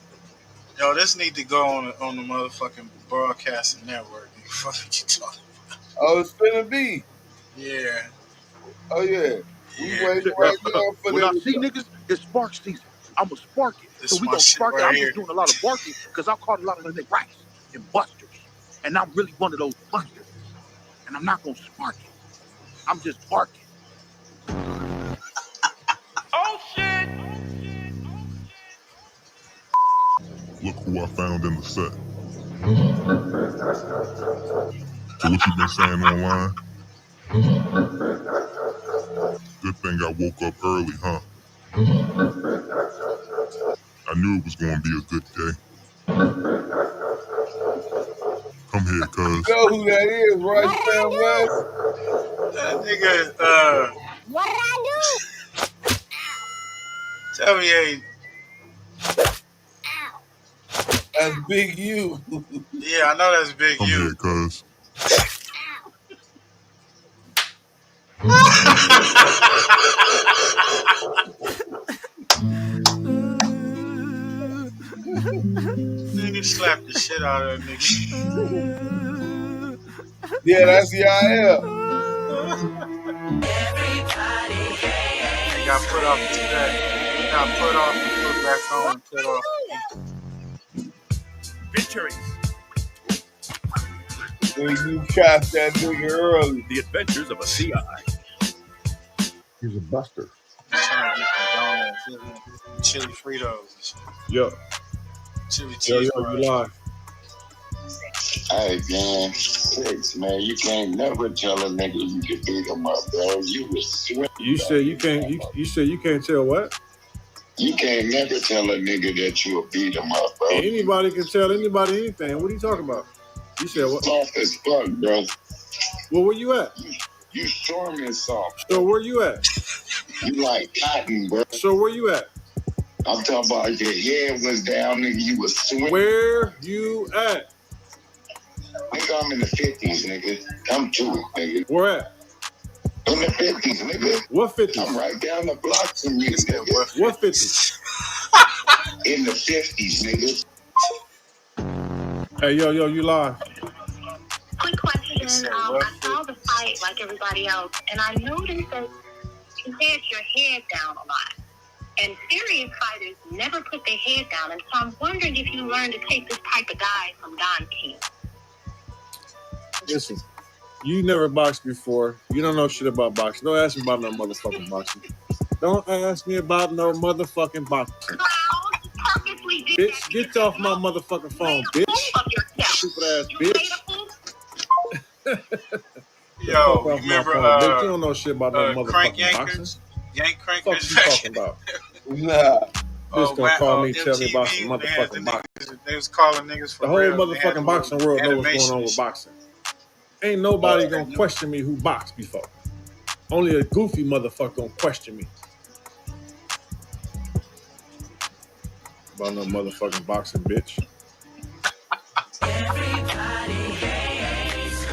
Yo, this need to go on the motherfucking broadcasting network. What the fuck you talking about? Oh, it's finna be. Yeah. Oh yeah. We waiting right now for when them I see niggas, it's spark season. I'ma spark it. This So we my gonna shit spark it. right I'm here. just doing a lot of barking because I caught a lot of them rats and busters. And I'm really one of those busters. And I'm not gonna spark it. I'm just barking. Oh shit! Look who I found in the set. So what you been saying online? Good thing I woke up early, huh? I knew it was gonna be a good day. Come here, cuz. You know who that is, right, Sam West? That nigga, What did I do? tell me, hey. That's Big U. Yeah, I know that's Big Come U. here, cuz. Nigga slapped the shit out of that nigga. Yeah, that's Yael. Everybody hates He got put off the set. He got put off and put back on and put off. Victory. When you caught that nigga early. The Adventures of a CI. He's a buster. He's trying to get the donuts, chili Fritos. Yo. Chili Yo, cheese you fries. live. Hey, man, Six, man, you can't never tell a nigga you can beat him up, bro. You was sweating. You said you can't. You said you can't tell what? You can't never tell a nigga that you'll beat him up, bro. Anybody can tell anybody anything. What are you talking about? You said what? Soft as fuck, bro. Well, where you at? You storming soft. So where you at? You like cotton, bro. So where you at? I'm talking about your head was down, nigga. You was swimming. Where you at? Nigga, I'm in the 50s, nigga. Come to it, nigga. Where at? In the 50s, nigga. What 50s? I'm right down the block from you, nigga. What 50s? In the 50s, nigga. Hey, yo, you live. Quick question. I saw the fight like everybody else, and I noticed that you had your head down a lot. And serious fighters never put their head down. And so I'm wondering if you learned to take this type of guy from Don King. Listen, You never boxed before. You don't know shit about boxing. Don't ask me about no motherfucking boxing. Don't ask me about no motherfucking boxing. Bitch, get off my motherfucking phone, bitch. Stupid ass bitch. Yo, you remember bitch. You don't know shit about no Crank motherfucking boxing. Yankers? Yank Crankers. What the fuck you talking about? Nah. Bitch gonna call me, tell me MTV, about some motherfucking boxing. They was calling niggas for the whole real. motherfucking boxing world knows what's going on with boxing. Ain't nobody gonna question me who boxed before. Only a goofy motherfucker gonna question me about no motherfucking boxing, bitch. Everybody hates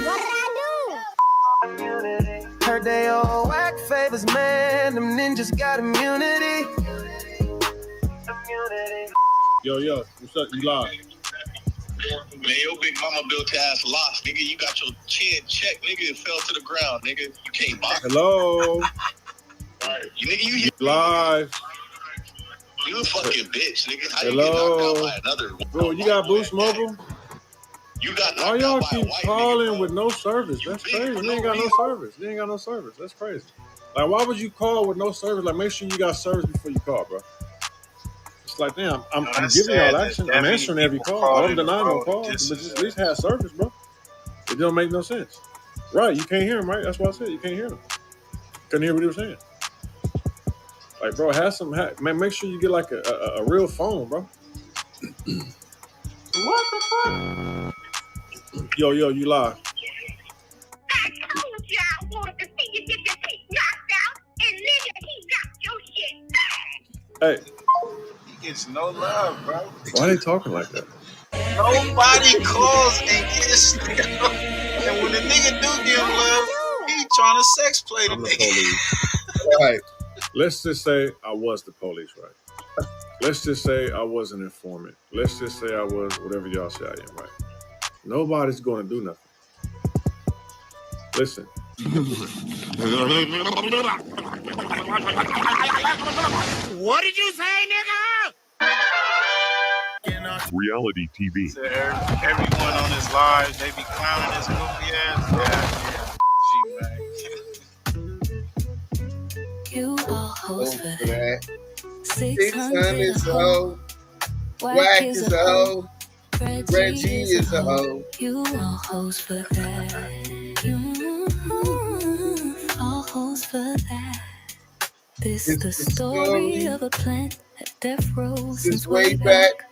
What I Heard they all whack favors, man. Them ninjas got immunity. Yo, what's up? You live? Man, your big mama built your ass lost, nigga. You got your chin checked, nigga. It fell to the ground, nigga. You can't box. Hello. You live. You a fucking bitch, nigga. How Hello. you get knocked out by another? Bro, you got Boost Mobile? You got Why y'all keep calling with no service? That's crazy. You ain't got no service. You ain't got no service. That's crazy. Like, why would you call with no service? Like, make sure you got service before you call, bro. It's like, damn, I'm giving y'all action. I'm answering every call. I don't deny no calls, but just at least have service, bro. It don't make no sense. Right, you can't hear him, right? That's what I said. You can't hear him. Couldn't hear what he was saying. Like, bro, man, make sure you get like a real phone, bro. What the fuck? Yo, you live. I told you I wanted to see you get your teeth knocked out, and nigga, he knocked your shit back. Hey. He gets no love, bro. Why are they talking like that? Nobody calls and gets and when the nigga do give love, he trying to sex play the I'm the nigga. police. Right. Let's just say I was the police, right? Let's just say I was an informant. Let's just say I was whatever y'all say I am, right? Nobody's going to do nothing. Listen. What did you say, nigga? Reality TV. So everyone on his live, they be clowning his goofy ass. Yeah. You all hoes for that. 6 Hunnet is a hoe. WACK is a hoe. Reggie is a hoe. You all hoes for that. All hoes for that. This is the story of a plant at death row since way back.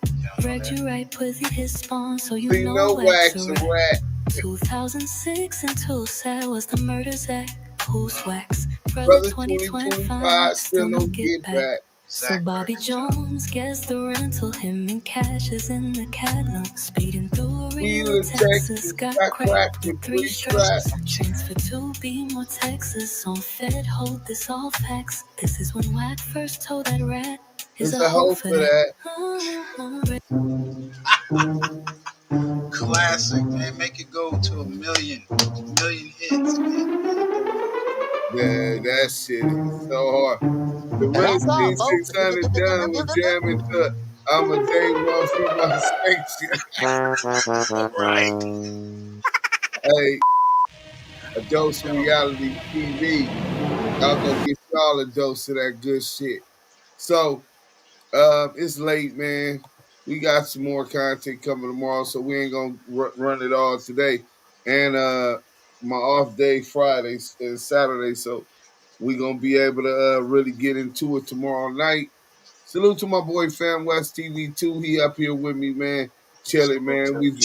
Reggie Wright put his spawn, so you know WACK's a rat. 2006 until sad was the murder's act. Who's wax? Brother 2025 still no get back. So Bobby Jones gets the rental, him and Cash is in the catalog. Speeding through Rio, Texas, got cracked with 3 straps. Transfer to Beamore, Texas, on Fed, hold this all facts. This is when WACK first told that rat, is a hoe for that. Classic, man. Make it go to a million hits, man. Yeah, that shit is so hard. The real thing 600 done was jamming to I'm a day one for my station. Right. Hey, a dose of reality TV. Y'all gonna get y'all a dose of that good shit. So, it's late, man. We got some more content coming tomorrow, so we ain't gonna run it all today. And my off day Friday and Saturday, so we gonna be able to really get into it tomorrow night. Salute to my boy Fam West TV 2. He up here with me, man. Chilling, man. Salute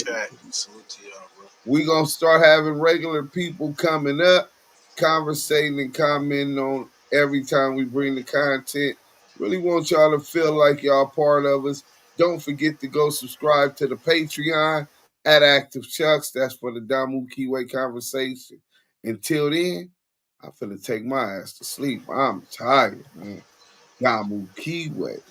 to y'all, bro. We gonna start having regular people coming up, conversating and commenting on every time we bring the content. Really want y'all to feel like y'all part of us. Don't forget to go subscribe to the Patreon at Active Chucks. That's for the Damu Kiwe Conversation. Until then, I'm finna take my ass to sleep. I'm tired, man. Damu Kiwe.